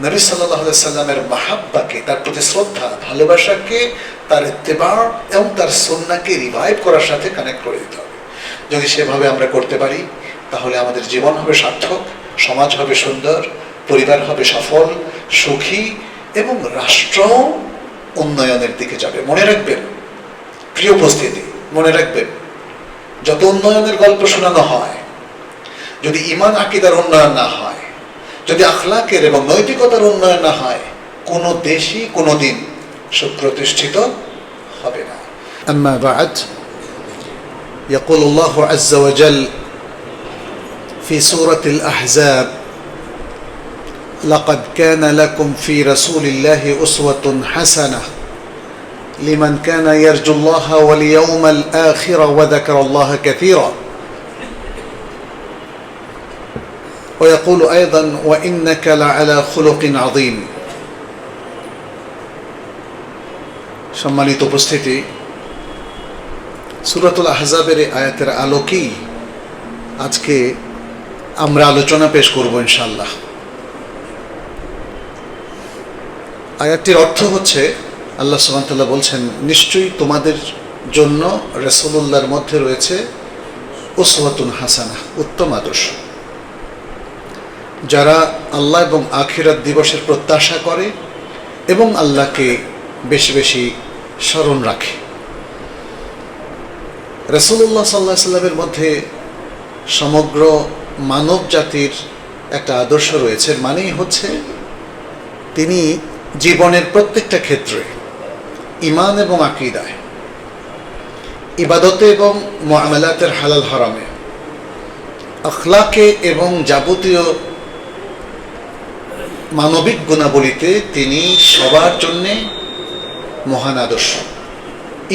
নবী সাল্লাল্লাহু আলাইহি সাল্লামের মাহাব্বাকে, তার প্রতি শ্রদ্ধা ভালোবাসাকে, তার ইত্তেবা এবং তার সুন্নাহকে রিভাইভ করার সাথে কানেক্ট করে দিতে হবে। যদি সেভাবে আমরা করতে পারি তাহলে আমাদের জীবন হবে সার্থক, সমাজ হবে সুন্দর, পরিবার হবে সফল, সুখী এবং রাষ্ট্র উন্নয়নের দিকে যাবে। মনে রাখবেন প্রিয় উপস্থিতি, মনে রাখবেন যত উন্নয়নের গল্প শোনানো হয়, যদি ঈমান আকীদার উন্নয়ন না হয়, যদি আখলাকের এবং নৈতিকতার উন্নয়ন না হয়, কোনো দেশই কোনোদিন সুপ্রতিষ্ঠিত হবে না। আম্মা বা'দ, يقول الله عز وجل في سورة الأحزاب: لقد كان لكم في رسول الله أسوة حسنة لمن كان يرجو الله واليوم الآخر وذكر الله كثيرا. ويقول أيضا: وإنك لعلى خلق عظيم. সম্মানিত উপস্থিতি, সূরাতুল আহজাবের আয়াতের আলোকেই আজকে আমরা আলোচনা পেশ করব ইনশাআল্লাহ। আয়াতটির অর্থ হচ্ছে, আল্লাহ সুবহানাহু ওয়া তাআলা বলছেন, নিশ্চয়ই তোমাদের জন্য রাসূলুল্লাহর মধ্যে রয়েছে উসওয়াতুন হাসানাহ, উত্তম আদর্শ। যারা আল্লাহ এবং আখিরাত দিবসের প্রত্যাশা করে এবং আল্লাহকে বেশি বেশি স্মরণ রাখে। রাসূলুল্লাহ সাল্লাল্লাহু আলাইহি সাল্লামের মধ্যে সমগ্র মানব জাতির একটা আদর্শ রয়েছে, মানেই হচ্ছে তিনি জীবনের প্রত্যেকটা ক্ষেত্রে ঈমান এবং আকীদায়, ইবাদতে এবং মুআমালাতের হালাল হারামে, আখলাকে এবং যাবতীয় মানবিক গুণাবলীতে তিনি সবার জন্যে মহান আদর্শ।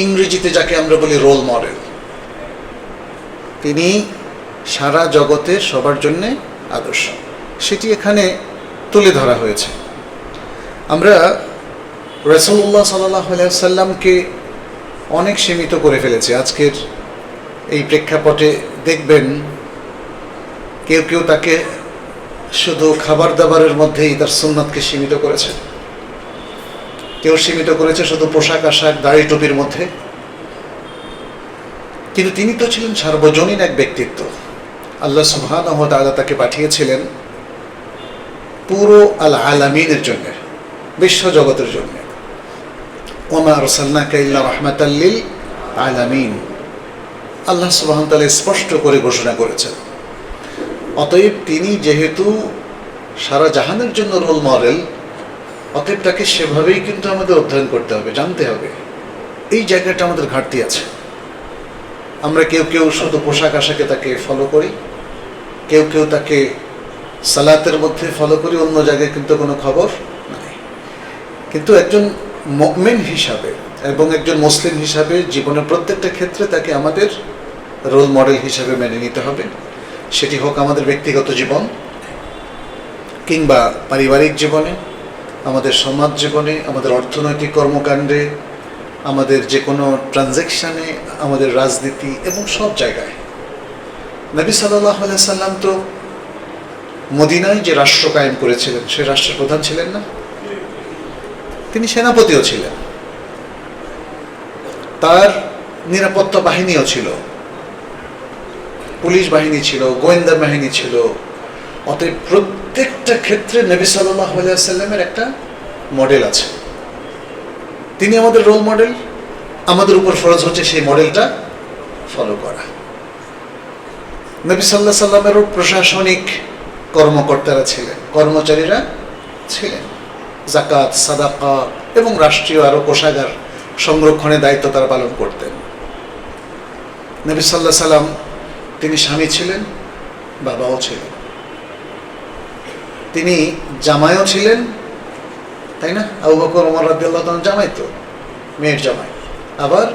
ইংরেজিতে যাকে আমরা বলি রোল মডেল। তিনি সারা জগতের সবার জন্যে আদর্শ, সেটি এখানে তুলে ধরা হয়েছে। আমরা রাসূলুল্লাহ সাল্লাল্লাহু আলাইহি ওয়াসাল্লামকে অনেক সীমিত করে ফেলেছি। আজকের এই প্রেক্ষাপটে দেখবেন কেউ কেউ তাকে শুধু খাবার দাবারের মধ্যেই তার সুন্নাতকে সীমিত করেছে, কেউ সীমিত করেছে শুধু পোশাক আশাক দাড়ি টুপির মধ্যে। কিন্তু তিনি তো ছিলেন সার্বজনীন এক ব্যক্তিত্ব। আল্লাহ সুবহানাহু ওয়া তাআলা তাকে পাঠিয়েছিলেন পুরো আল আলামিনের জন্য, বিশ্ব জগতের জন্য। ওমা আরসালনাকা ইল্লা রাহমাতাল লিল আলামিন, আল্লাহ সুবহানাহু ওয়া তাআলা স্পষ্ট করে ঘোষণা করেছেন। অতএব তিনি যেহেতু সারা জাহানের জন্য রোল মডেল, অতএব তাকে সেভাবেই কিন্তু আমাদের অধ্যয়ন করতে হবে, জানতে হবে। এই জায়গাটা আমাদের ঘাটতি আছে। আমরা কেউ কেউ শুধু পোশাক আশাকে তাকে ফলো করি, কেউ কেউ তাকে সালাতের মধ্যে ফলো করি, অন্য জায়গায় কিন্তু কোনো খবর নাই। কিন্তু একজন মুমিন হিসাবে এবং একজন মুসলিম হিসাবে জীবনের প্রত্যেকটা ক্ষেত্রে তাকে আমাদের রোল মডেল হিসাবে মেনে নিতে হবে। সেটি হোক আমাদের ব্যক্তিগত জীবন, কিংবা পারিবারিক জীবনে, আমাদের সমাজ জীবনে, আমাদের অর্থনৈতিক কর্মকাণ্ডে, আমাদের যে কোনো ট্রানজ্যাকশানে, আমাদের রাজনীতি এবং সব জায়গায়। নবী সাল্লাল্লাহু আলাইহি সাল্লাম তো মদিনায় যে রাষ্ট্র কায়েম করেছিলেন, সে রাষ্ট্রের প্রধান ছিলেন না, তিনি সেনাপতিও ছিলেন, তার নিরাপত্তা বাহিনীও ছিল, পুলিশ বাহিনী ছিল, গোয়েন্দা বাহিনী ছিল। অতএব প্রত্যেকটা ক্ষেত্রে নবী সাল্লাল্লাহু আলাইহি সাল্লামের একটা মডেল আছে। তিনি আমাদের রোল মডেল, আমাদের উপর ফরজ হচ্ছে সেই মডেলটা ফলো করা। নবী সাল্লাল্লাহু আলাইহি সাল্লামেরও প্রশাসনিক কর্মকর্তারা ছিলেন, কর্মচারীরা ছিলেন, যাকাত, সাদাকা এবং রাষ্ট্রীয় আরো কোষাগার সংরক্ষণের দায়িত্ব তারা পালন করতেন। নবী সাল্লাল্লাহু আলাইহি সাল্লাম তিনি স্বামী ছিলেন, বাবাও ছিলেন, তিনি জামাইও ছিলেন, তাই না? আবু বকর ওমর রাদিয়াল্লাহু তাআলা জামাই, তো মেয়ের জামাই, আবার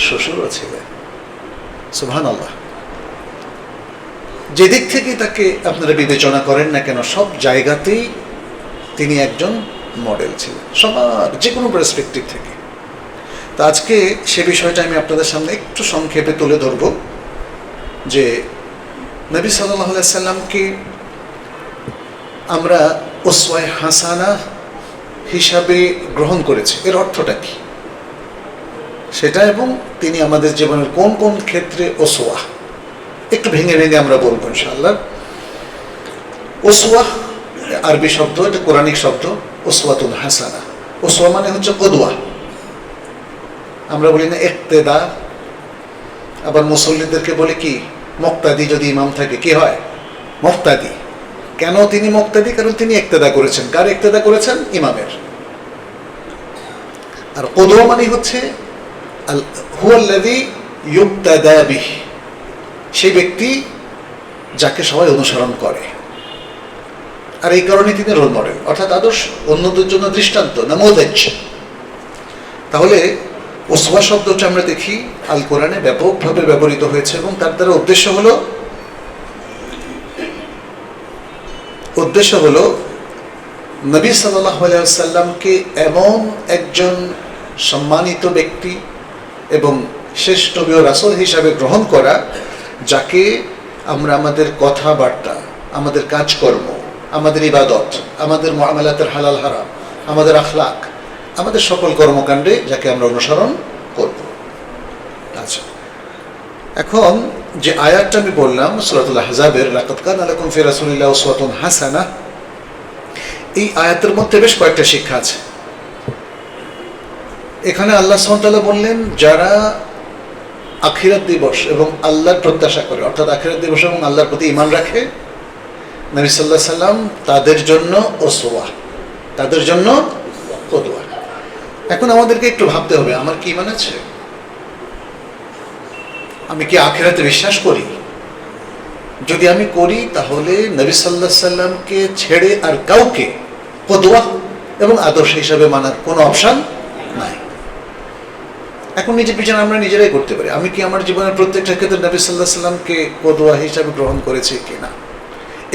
শ্বশুরও ছিলেন। সুবহানাল্লাহ। যেদিক থেকে তাকে আপনারা বিবেচনা করেন না কেন, সব জায়গাতেই তিনি একজন মডেল ছিলেন, সবার যে কোনো পার্সপেক্টিভ থেকে। তো আজকে সে বিষয়টা আমি আপনাদের সামনে একটু সংক্ষেপে তুলে ধরব যে নবী সাল্লাল্লাহু আলাইহি সাল্লামকে আমরা উসওয়ায়ে হাসানা হিসাবে গ্রহণ করেছে, এর অর্থটা কি সেটা, এবং তিনি আমাদের জীবনের কোন কোন ক্ষেত্রে উসওয়া, একটু ভেঙে ভেঙে আমরা বলবো ইনশাআল্লাহ। উসওয়া আরবি শব্দ, এটা কোরআনিক শব্দ, উসওয়াতুন হাসানা। উসওয়া মানে হচ্ছে কদওয়া, আমরা বলি না ইক্তেদা, আবার মুসল্লিদেরকে বলে কি মুক্তাদি, যদি ইমাম থাকে কি হয় মুক্তাদি। কেন তিনি মুক্তাদি? কারণ তিনি ইক্তেদা করেছেন। কার ইক্তেদা করেছেন? ইমামের। আর কদওয়া মানে হচ্ছে হুয়াল্লাযী ইউক্তাদা বিহি, সেই ব্যক্তি যাকে সবাই অনুসরণ করে, আর এই কারণে তিনি রোল মডেল, অর্থাৎ আদর্শ, অন্যদের জন্য দৃষ্টান্ত, নামুযাজ। তাহলে উসওয়া শব্দটা আমরা দেখি আল কোরআনে ব্যাপকভাবে ব্যবহৃত হয়েছে, এবং তার দ্বারা উদ্দেশ্য হলো নবী সাল্লাল্লাহু আলাইহি ওয়াসাল্লামকে এমন একজন সম্মানিত ব্যক্তি এবং শেষ নবী ও রাসূল হিসাবে গ্রহণ করা, যাকে আমরা আমাদের কথাবার্তা, আমাদের কাজকর্ম, আমাদের ইবাদত, আমাদের মুআমালাতের হালাল হারাম, আমাদের আখলাক, আমাদের সকল কর্মকাণ্ডে যাকে আমরা অনুসরণ করব। আচ্ছা, এখন যে আয়াতটা আমি বললাম সূরাতুল আহজাবের, লাকাদ কানা লাকুম ফি রাসূলিল্লাহি উসওয়াতুন হাসানাহ, এই আয়াতের মধ্যে বেশ কয়েকটা শিক্ষা আছে। এখানে আল্লাহ সুবহানাহু ওয়া তাআলা বললেন, যারা আখিরাত দিবস এবং আল্লাহর প্রত্যাশা করে, অর্থাৎ আখিরাত দিবস এবং আল্লাহর প্রতি ঈমান রাখে, নবী সাল্লাল্লাহু আলাইহি সাল্লাম তাদের জন্য উসওয়া, তাদের জন্য কদওয়া। এখন আমাদেরকে একটু ভাবতে হবে, আমার কি ঈমান আছে? আমি কি আখিরাতে বিশ্বাস করি? যদি আমি করি, তাহলে নবী সাল্লাল্লাহু আলাইহি সাল্লামকে ছেড়ে আর কাউকে কদওয়া এবং আদর্শ হিসাবে মানার কোনো অপশন নাই। এখন নিজের বিচার আমরা নিজেরাই করতে পারি, আমি কি আমার জীবনের প্রত্যেকটা ক্ষেত্রে নবী সাল্লাল্লাহু আলাইহি সাল্লামকে কদওয়া হিসাবে গ্রহণ করেছি কিনা?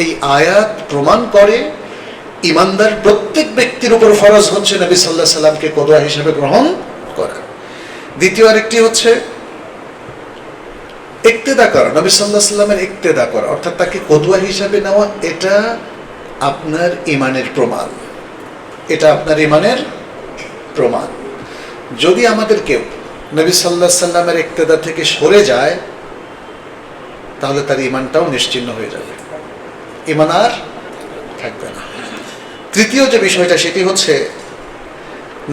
এই আয়াত প্রমাণ করে ইমানদার প্রত্যেক ব্যক্তির উপর ফরজ হচ্ছে নবী সাল্লাল্লাহু আলাইহি সাল্লামকে কদওয়া হিসাবে গ্রহণ করা। দ্বিতীয় আরেকটি হচ্ছে ইক্তেদা করা, নবী সাল্লাল্লাহু আলাইহি সাল্লামের ইক্তেদা করা, অর্থাৎ তাকে কদওয়া হিসাবে নেওয়া। এটা আপনার ঈমানের প্রমাণ, এটা আপনার ঈমানের প্রমাণ। যদি আমাদের কেউ নবী সাল্লাল্লাহু আলাইহি সাল্লামের ইক্তেদা থেকে সরে যায়, তাহলে তার ঈমানটাও নিশ্চিহ্ন হয়ে যাবে, ঈমান আর থাকবে না। তৃতীয় যে বিষয়টা, সেটি হচ্ছে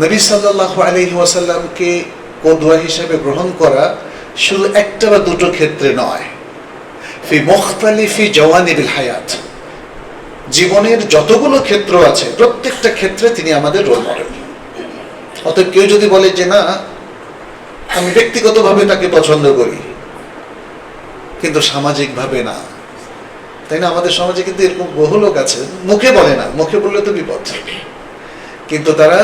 নবী সাল্লাল্লাহু আলাইহি ওয়াসাল্লামকে কদওয়া হিসেবে গ্রহণ করা শুধু একটা বা দুটো ক্ষেত্রে নয়, ফি মুখতালিফি জাওয়ানিবিল হায়াত, জীবনের যতগুলো ক্ষেত্র আছে প্রত্যেকটা ক্ষেত্রে তিনি আমাদের রোল মডেল। অতএব কেউ যদি বলে যে না, আমি ব্যক্তিগতভাবে তাকে পছন্দ করি কিন্তু সামাজিকভাবে না, তাই না? আমাদের সমাজে কিন্তু এরকম বহু লোক আছে, মুখে বলে না, মুখে বললে তো বিপদ, কিন্তু তারা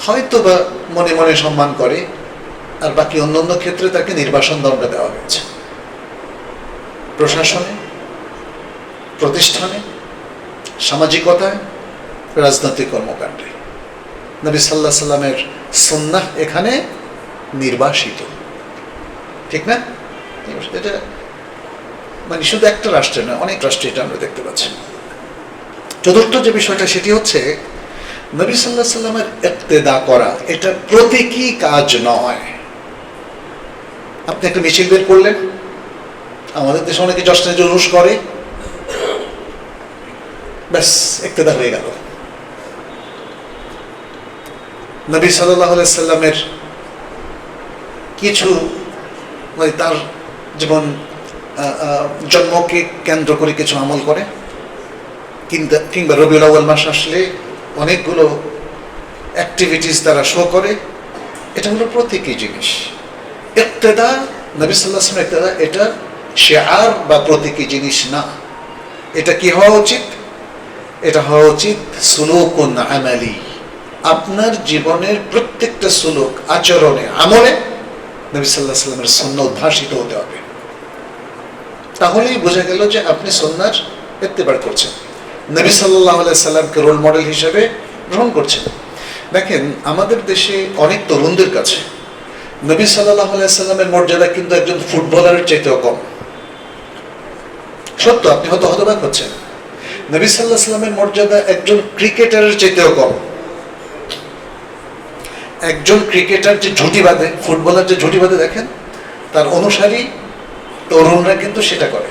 হয়তো বা মনে মনে সম্মান করে, আর বাকি অন্যান্য ক্ষেত্রে তাকে নির্বাসন দণ্ড দেওয়া হয়েছে, প্রশাসনে, প্রতিষ্ঠানে, সামাজিকতায়, রাজনৈতিক কর্মকাণ্ডে। নবী সাল্লাল্লাহু আলাইহি সাল্লামের সুন্নাহ এখানে নির্বাসিত, ঠিক না? এটা মানে শুধু একটা রাষ্ট্রে নয়, অনেক রাষ্ট্রে এটা আমরা দেখতে পাচ্ছি। চতুর্থ যে বিষয়টা, সেটি হচ্ছে নবী সাল্লাল্লাহু আলাইহি সাল্লামের ইক্তেদা করা, এটা প্রতীকী কাজ নয়। আপনি একটা মিছিল বের করলেন, আমাদের দেশে অনেকে জশ্নে জুলুস করে, ব্যাস ইক্তেদা হয়ে গেল। নবী সাল্লাল্লাহু আলাইহি সাল্লামের কিছু মানে তার জীবন জন্মকে কেন্দ্র করে কিছু আমল করে, কিংবা রবিউল আউয়াল মাস আসলে অনেকগুলো অ্যাক্টিভিটিস তারা শো করে, এটা হলো প্রতীকী জিনিস। ইক্তেদা, নবী সাল্লাল্লাহু আলাইহি ওয়াসাল্লামের ইক্তেদা, এটা শিআর বা প্রতীকী জিনিস না। এটা কি হওয়া উচিত? এটা হওয়া উচিত সুলুকুন আমালি। আপনার জীবনের প্রত্যেকটা সুলুক, আচরণে, আমলে নবী সাল্লাল্লাহু আলাইহি ওয়াসাল্লামের সুন্নাহ উদ্ভাসিত হতে হবে। তাহলেই বোঝা গেল যে আপনি সুন্নাহর ইত্তেবা করছেন, নবী সাল্লাল্লাহু আলাইহি সাল্লামকে রোল মডেল হিসেবে গ্রহণ করছেন। দেখেন, আমাদের দেশে অনেক তরুণদের কাছে নবী সাল্লাল্লাহু আলাইহি সাল্লামের মর্যাদা কিন্তু একজন ফুটবলারের চাইতেও কম। সত্য, আপনি হয়তো হতবাক হচ্ছেন, নবী সাল্লাল্লাহু আলাইহি ওয়াসাল্লামের মর্যাদা একজন ক্রিকেটারের চাইতেও কম। একজন ক্রিকেটার যে ঝুঁটি বাঁধে, ফুটবলার যে ঝুঁটি বাঁধে দেখেন, তার অনুসারী তরুণরা কিন্তু সেটা করে।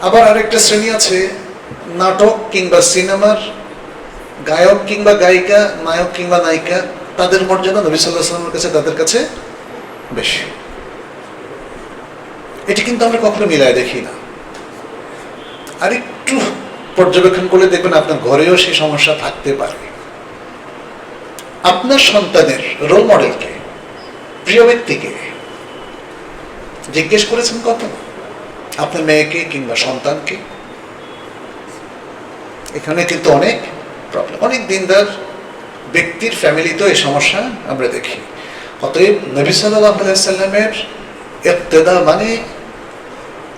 আবার আরেকটা শ্রেণী আছে, নাটক কিংবা সিনেমার গায়ক কিংবা গায়িকা, নায়ক কিংবা নায়িকা, তাদের মর্যাদা নবী সাল্লাল্লাহু আলাইহি ওয়াসাল্লামের কাছে তাদের কাছে বেশি। এটি কিন্তু আমরা কখনো মিলায় দেখি না। আর একটু পর্যবেক্ষণ করলে দেখবেন আপনার ঘরেও সেই সমস্যা থাকতে পারে। আপনার সন্তানের রোল মডেলকে, প্রিয় ব্যক্তিকে জিজ্ঞেস করেছেন কখনো? আপনার মেয়েকে কিংবা সন্তানকে? এখানে কিন্তু অনেক প্রবলেম। অনেক দিনদার ব্যক্তির ফ্যামিলিতেও এই সমস্যা আমরা দেখি। অতএব নবী সাল্লাল্লাহু আলাইহি ওয়াসাল্লামের ইক্তেদা মানে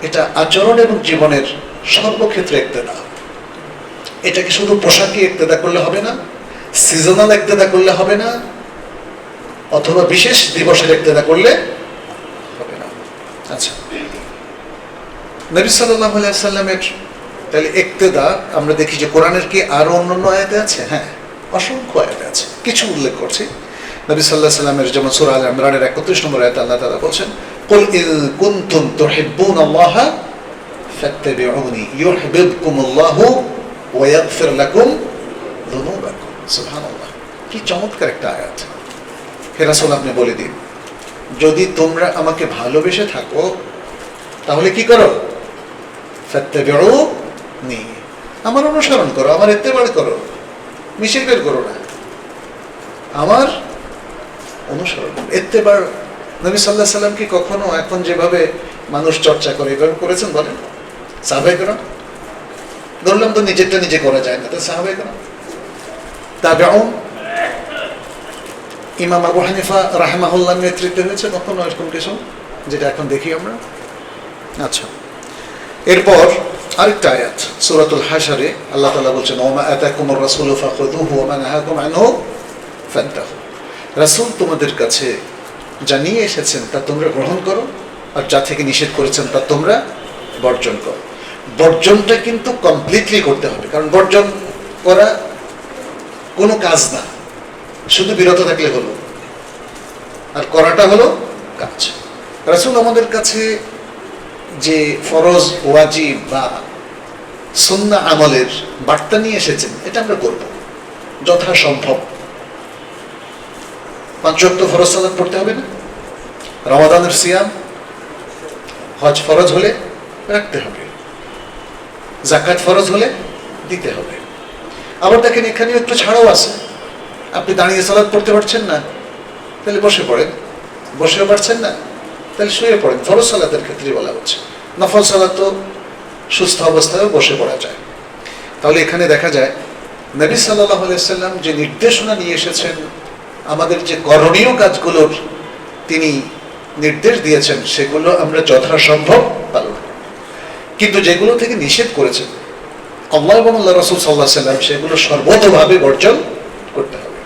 এটা আচরণ এবং জীবনের সর্বক্ষেত্রে ইক্তেদা। এটাকে শুধু পোশাকে ইক্তেদা করলে হবে না, সিজনাল ইক্তেদা করলে হবে না, অথবা বিশেষ দিবসের ইক্তেদা করলে হবে না। আচ্ছা, নবী সাল্লাল্লাহু আলাইহি ওয়াসাল্লামের তাহলে ইক্তেদা আমরা দেখি যে কোরআনের কি আরো অন্যান্য আয়াতে আছে? হ্যাঁ, অসংখ্য আয়াতে আছে। কিছু উল্লেখ করছি। নবী সাল্লাল্লাহু আলাইহি ওয়াসাল্লামের যেমন সূরা আল ইমরানের 31 নম্বর আয়াতে আল্লাহ তাআলা বলছেন, কুল ইন কুনতুম তুহিব্বুনাল্লাহা ফাত্তাবিউনি ইউহিব্বুকুমুল্লাহু ওয়া ইয়াগফির লাকুম যুনুবাকুম। সুবহানাল্লাহ, কি চমৎকার একটা আয়াত। হে রাসূল, আপনি বলে দিন, যদি তোমরা আমাকে ভালোবেসে থাকো তাহলে কি করো? ফাত্তাবিউনি, আমার অনুসরণ করো, আমার ইত্তেবা করো, মিশে বের করো না, আমার অনুসরণ। ইত্তেবা নবী সাল্লাল্লাহু আলাইহি ওয়াসাল্লাম কি কখনো এখন যেভাবে মানুষ চর্চা করে এভাবে করেছেন? বলেন সাহাবায়ে কেরাম। ধরলাম তো নিজেরটা নিজে করা যায় না, তো সাহাবায়ে কেরাম তাবেউন, ইমাম আবু হানিফা রাহিমাহুল্লাহর নেতৃত্বে হয়েছে কখনো এরকম কিছু, যেটা এখন দেখি আমরা? আচ্ছা, এরপর আরেকটা আয়াত সূরাতুল হাশরে আল্লাহ তাআলা বলছেন, ওয়া মা আতাকুমুর রাসূলু ফাখুযুহু ওয়া মা নাহাকুম আনহু ফান্তাহু। রাসূল তোমাদের কাছে যা নিয়ে এসেছেন তা তোমরা গ্রহণ করো, আর যা থেকে নিষেধ করেছেন তা তোমরা বর্জন করো। বর্জনটা কিন্তু কমপ্লিটলি করতে হবে, কারণ বর্জন করা কোনো কাজ না, শুধু বিরত থাকলে হলো, আর করাটা হলো কাজ। রাসূল আমাদের কাছে যে ফরজ, ওয়াজিব বা সুন্নাহ আমলের বার্তা নিয়ে এসেছেন, এটা আমরা করব যথাসম্ভব। 5 ওয়াক্ত ফরজ সালাত পড়তে হবে না, রমাদানের সিয়াম, হজ ফরজ হলে রাখতে হবে, যাকাত ফরজ হলে দিতে হবে। আবার দেখেন এখানেও একটু ছাড়ও আছে। আপনি দাঁড়িয়ে সালাত পড়তে পারছেন না, তাহলে বসে পড়েন। বসেও পারছেন না, তাহলে শুয়ে পড়েন। ফরজ সালাতের ক্ষেত্রে বলা হচ্ছে। নফল সালাত তো সুস্থ অবস্থায়ও বসে পড়া যায়। তাহলে এখানে দেখা যায় নবী সাল্লাল্লাহু আলাইহি ওয়াসাল্লাম যে নির্দেশনা নিয়ে এসেছেন, আমাদের যে করণীয় কাজগুলোর তিনি নির্দেশ দিয়েছেন, সেগুলো আমরা যথাসম্ভব পালন করব। কিন্তু যেগুলো থেকে নিষেধ করেছেন আল্লাহ এবং আল্লাহ রাসূল সাল্লাল্লাহু আলাইহি ওয়াসাল্লাম, সেগুলো সর্বতোভাবে বর্জন করতে হবে।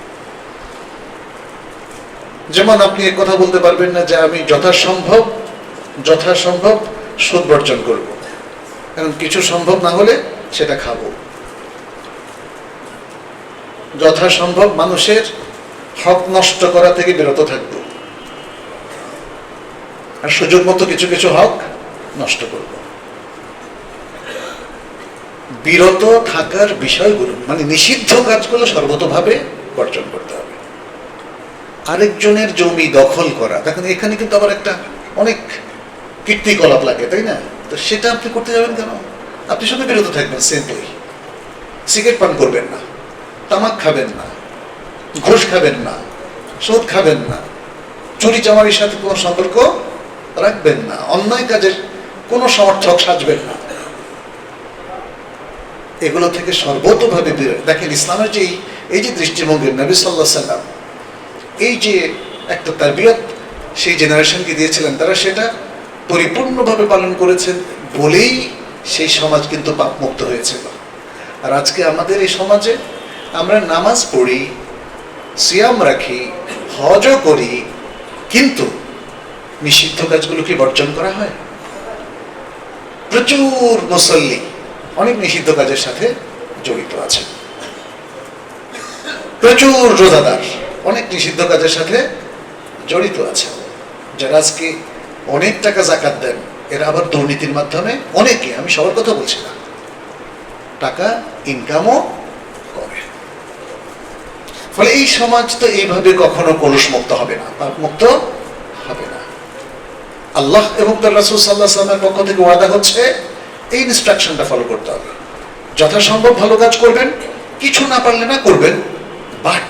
যেমন আপনি এক কথা বলতে পারবেন না যে আমি যথাসম্ভব সুদ বর্জন করব, কারণ কিছু সম্ভব না হলে সেটা খাবো। যথাসম্ভব মানুষের হক নষ্ট করা থেকে বিরত থাকবো, আর সুযোগ মতো কিছু কিছু হক নষ্ট করব। বিরত থাকার বিষয়গুলো মানে নিষিদ্ধ কাজগুলো সর্বতোভাবে বর্জন করতে হবে। আরেকজনের জমি দখল করা, দেখেন এখানে কিন্তু আবার একটা অনেক কীর্তিকলাপ লাগে, তাই না? তো সেটা আপনি করতে যাবেন কেন? আপনি শুধু বিরত থাকবেন, সিম্পলি। সিগারেট পান করবেন না, তামাক খাবেন না, ঘুষ খাবেন না, সুদ খাবেন না, চুরি চামারির সাথে কোনো সম্পর্ক রাখবেন না, অন্যায় কাজের কোনো সমর্থক সাজবেন না। এগুলো থেকে সর্বতোভাবে বিরত। দেখেন ইসলামের যে এই যে দৃষ্টিভঙ্গি, নবী সাল্লাল্লাহু আলাইহি ওয়াসাল্লাম এই যে একটা তারবিয়ত সেই জেনারেশনকে দিয়েছিলেন, তারা সেটা পরিপূর্ণভাবে পালন করেছেন বলেই সেই সমাজ কিন্তু পাপমুক্ত হয়েছিল। আর আজকে আমাদের এই সমাজে আমরা নামাজ পড়ি, সিয়াম রাখি, হজও করি, কিন্তু নিষিদ্ধ কাজগুলো কি বর্জন করা হয়? প্রচুর মুসল্লি অনেক নিষিদ্ধ কাজের সাথে জড়িত আছে, প্রচুর রোজাদার অনেক নিষিদ্ধ কাজের সাথে জড়িত আছে। যারা আজকে অনেক টাকা যাকাত দেন, এরা আবার দুর্নীতির মাধ্যমে অনেকে, আমি সবার কথা বলছি না, টাকা ইনকামও করে। ফলে এই সমাজ তো এইভাবে কখনো কলুষ মুক্ত হবে না, পাপ মুক্ত হবে না। আল্লাহ এবং তার রাসূল সাল্লাল্লাহু আলাইহি ওয়াসাল্লামের পক্ষ থেকে ওয়াদা হচ্ছে এই ইনস্ট্রাকশনটা ফলো করতে হবে। যথাসম্ভব ভালো কাজ করবেন, কিছু না পারলে না করবেন, বাট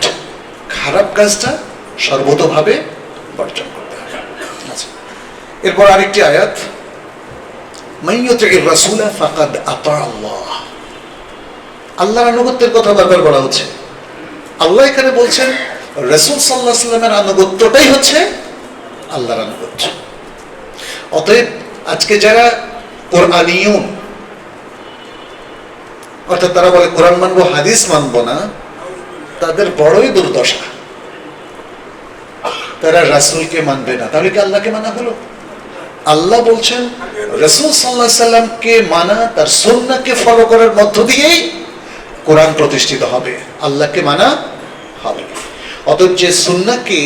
খারাপ কাজটা সর্বতোভাবে বর্জন করতে হবে। আচ্ছা, এরপর আরেকটি আয়াত, মান ইউতি'র রাসূলা ফাকাদ আতা আল্লাহ। আল্লাহর আনুগত্যের কথা বারবার বলা হচ্ছে। আল্লাহ এখানে বলছেন রাসূল সাল্লাল্লাহু আলাইহি ওয়াসাল্লামের আনুগত্যটাই হচ্ছে আল্লাহর আনুগত্য। অতএব আজকে যারা কোরআনিয়ুন, অর্থাৎ তারা বলে কোরআন মানবো হাদিস মানবো না, তাদের বড়ই দুর্দশা। তারা রাসূলকে মানবে না, তাহলে কি আল্লাহকে মানা হলো? আল্লাহ বলছেন রাসূল সাল্লাল্লাহু আলাইহি সাল্লামকে মানা, তার সুন্নাহকে ফলো করার মধ্য দিয়েই কোরআন প্রতিষ্ঠিত হবে, আল্লাহকে মানা হবে। অতএব যে সুন্নাহকে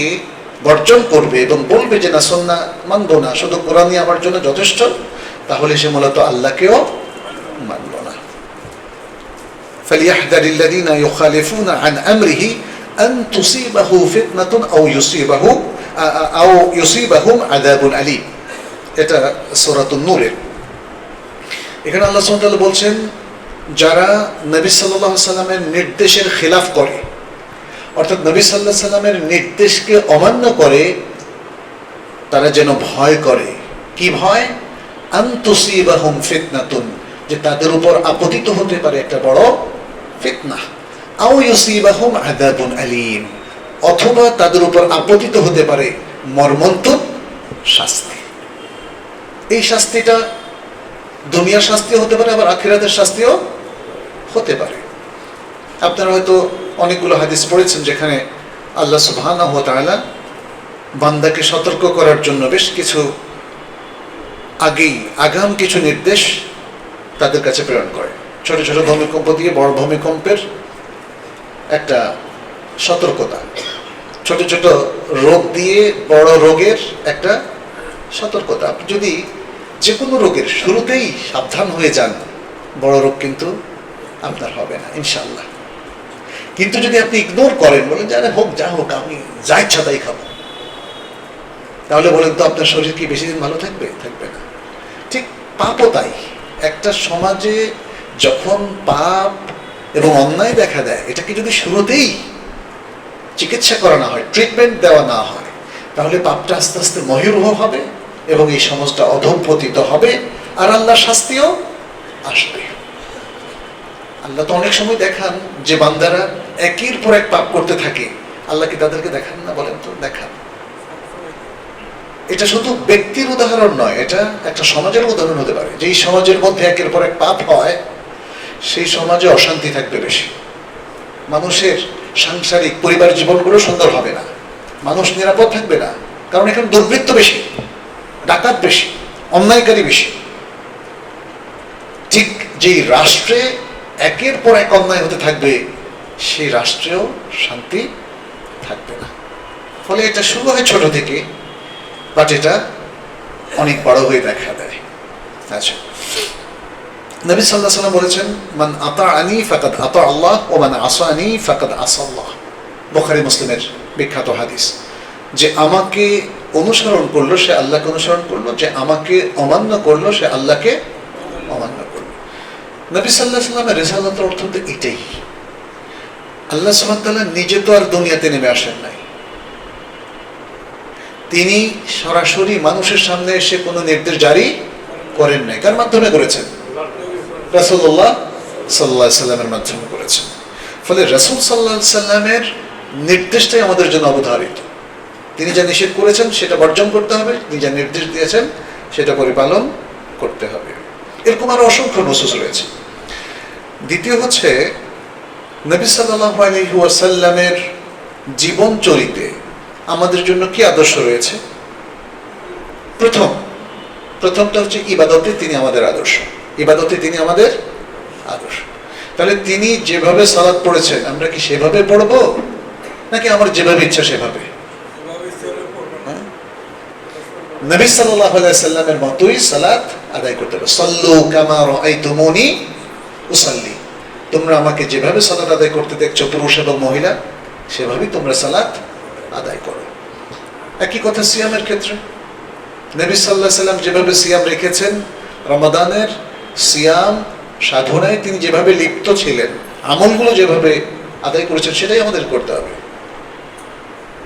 বর্জন করবে এবং বলবে যে না সুন্নাহ মানবো না, শুধু কোরআনই আমার জন্য যথেষ্ট, তাহলে সে মূলত আল্লাহকেও মানল না। فليحذر الذين يخالفون عن امره ان تصيبه فتنه او يصيبهم عذاب اليم। এটা সূরাতুন নূরের। এখানে আল্লাহ সুবহানাহু ওয়া তাআলা বলছেন যারা নবী সাল্লাল্লাহু আলাইহি সাল্লামের নির্দেশের খিলাফ করে, অর্থাৎ নবী সাল্লাল্লাহু আলাইহি সাল্লামের নির্দেশকে অমান্য করে, তারা যেন ভয় করে। কি ভয়? আন তুসিবাহুম ফিতনাতুন, যে তাদের উপর আপতিত হতে পারে একটা বড় ফিতনা, আও ইউসিবাহুম আযাবুন আলীম, অথবা তাদের উপর আপতিত হতে পারে মর্মন্তুদ শাস্তি। এই শাস্তিটা দুনিয়ার শাস্তিও হতে পারে, আবার আখিরাতের শাস্তিও হতে পারে। আপনারা হয়তো অনেকগুলো হাদিস পড়েছেন যেখানে আল্লাহ সুবহানাহু ওয়া তাআলা বান্দাকে সতর্ক করার জন্য বেশ কিছু আগাম কিছু নির্দেশ তাদের কাছে প্রেরণ করে। ছোট ছোট ভূমিকম্প দিয়ে বড় ভূমিকম্পের একটা সতর্কতা, ছোট ছোট রোগ দিয়ে বড় রোগের একটা সতর্কতা। আপনি যদি যে কোনো রোগের শুরুতেই সাবধান হয়ে যান, বড় রোগ কিন্তু আপনার হবে না ইনশাআল্লাহ। কিন্তু যদি আপনি ইগনোর করেন, বলেন যারা হোক যা হোক, আমি যা ইচ্ছা তাই খাবো, তাহলে বলেন তো আপনার শরীর কি বেশি দিন ভালো থাকবে? থাকবে না। ঠিক পাপও তাই। একটা সমাজে যখন পাপ এবং অন্যায় দেখা দেয়, এটাকে যদি শুরুতেই চিকিৎসা করা না হয়, ট্রিটমেন্ট দেওয়া না হয়, তাহলে পাপটা আস্তে আস্তে মহিরুহ হবে এবং এই সমাজটা অধঃপতিত হবে, আর আল্লাহর শাস্তিও আসবে। আল্লাহ তো অনেক সময় দেখান যে বান্দারা একের পর এক পাপ করতে থাকে, আল্লাহ কি তাদেরকে দেখান না? বলেন তো, দেখান। এটা শুধু ব্যক্তির উদাহরণ নয়, এটা একটা সমাজের উদাহরণ হতে পারে। যেই সমাজের মধ্যে একের পর এক পাপ হয়, সেই সমাজে অশান্তি থাকবে বেশি, মানুষের সাংসারিক পরিবার জীবনগুলো সুন্দর হবে না, মানুষ নিরাপদ থাকবে না, কারণ এখানে দুর্বৃত্ত বেশি, ডাকাত বেশি, অন্যায়কারী বেশি। ঠিক যেই রাষ্ট্রে একের পর এক অন্যায় হতে থাকবে, সেই রাষ্ট্রেও শান্তি থাকবে না। ফলে এটা শুরু হয় ছোট থেকে, বাট এটা অনেক বড় হয়ে দেখা দেয়। আচ্ছা, নবী সাল্লাল্লাহু আলাইহি ওয়াসাল্লাম বলেছেন মান আতাআনি ফাকাদ আতা আল্লাহ ওয়া মান আসানি ফাকাদ আসাল্লাহ। বুখারী মুসলিমের বিখ্যাত হাদিস, যে আমাকে অনুসরণ করলো সে আল্লাহকে অনুসরণ করলো, যে আমাকে অমান্য করলো সে আল্লাহকে অমান্য করলো। নবী সাল্লাল্লাহু আলাইহি ওয়াসাল্লামের রিসালাতের অর্থ তো এটাই। আল্লাহ সুবহানাহু ওয়া তাআলা নিজে তো আর দুনিয়াতে নেমে আসেন নাই, তিনি সরাসরি মানুষের সামনে এসে কোনো নির্দেশ জারি করেন নাই। কার মাধ্যমে করেছেন? রাসূলুল্লাহ সাল্লাল্লাহু আলাইহি সাল্লামের মাধ্যমে করেছেন। ফলে রাসূল সাল্লাল্লাহু আলাইহি সাল্লামের নির্দেশটাই আমাদের জন্য অবধারিত। তিনি যা নিষেধ করেছেন সেটা বর্জন করতে হবে, তিনি যা নির্দেশ দিয়েছেন সেটা পরিপালন করতে হবে। এরকম আরো অসংখ্য নসুস রয়েছে। দ্বিতীয় হচ্ছে নবী সাল্লাল্লাহু আলাইহি ওয়াসাল্লামের জীবন চরিত্রে আমাদের জন্য কি আদর্শ রয়েছে। প্রথম প্রথমটা হচ্ছে ইবাদতে তিনি আমাদের আদর্শ, ইবাদতে তিনি আমাদের আদর্শ। তাহলে তিনি যেভাবে সালাত পড়েছেন আমরা কি সেভাবে পড়বো, নাকি আমার যেভাবে ইচ্ছা সেভাবে? নবী সাল্লাল্লাহু আলাইহি সাল্লামের মতোই সালাত আদায় করতে হবে। সাল্লু কামা রাআইতুমুনি উসাল্লি, তোমরা আমাকে যেভাবে সালাত আদায় করতে দেখছো পুরুষ এবং মহিলা, সেভাবেই তোমরা সালাত আদায় করো। একই কথা সিয়ামের ক্ষেত্রে, নবী সাল্লাল্লাহু আলাইহি সাল্লাম যেভাবে সিয়াম রেখেছেন, রমাদানের সিয়াম সাধনায় তিনি যেভাবে লিপ্ত ছিলেন, আমলগুলো যেভাবে আদায় করেছেন সেটাই আমাদের করতে হবে।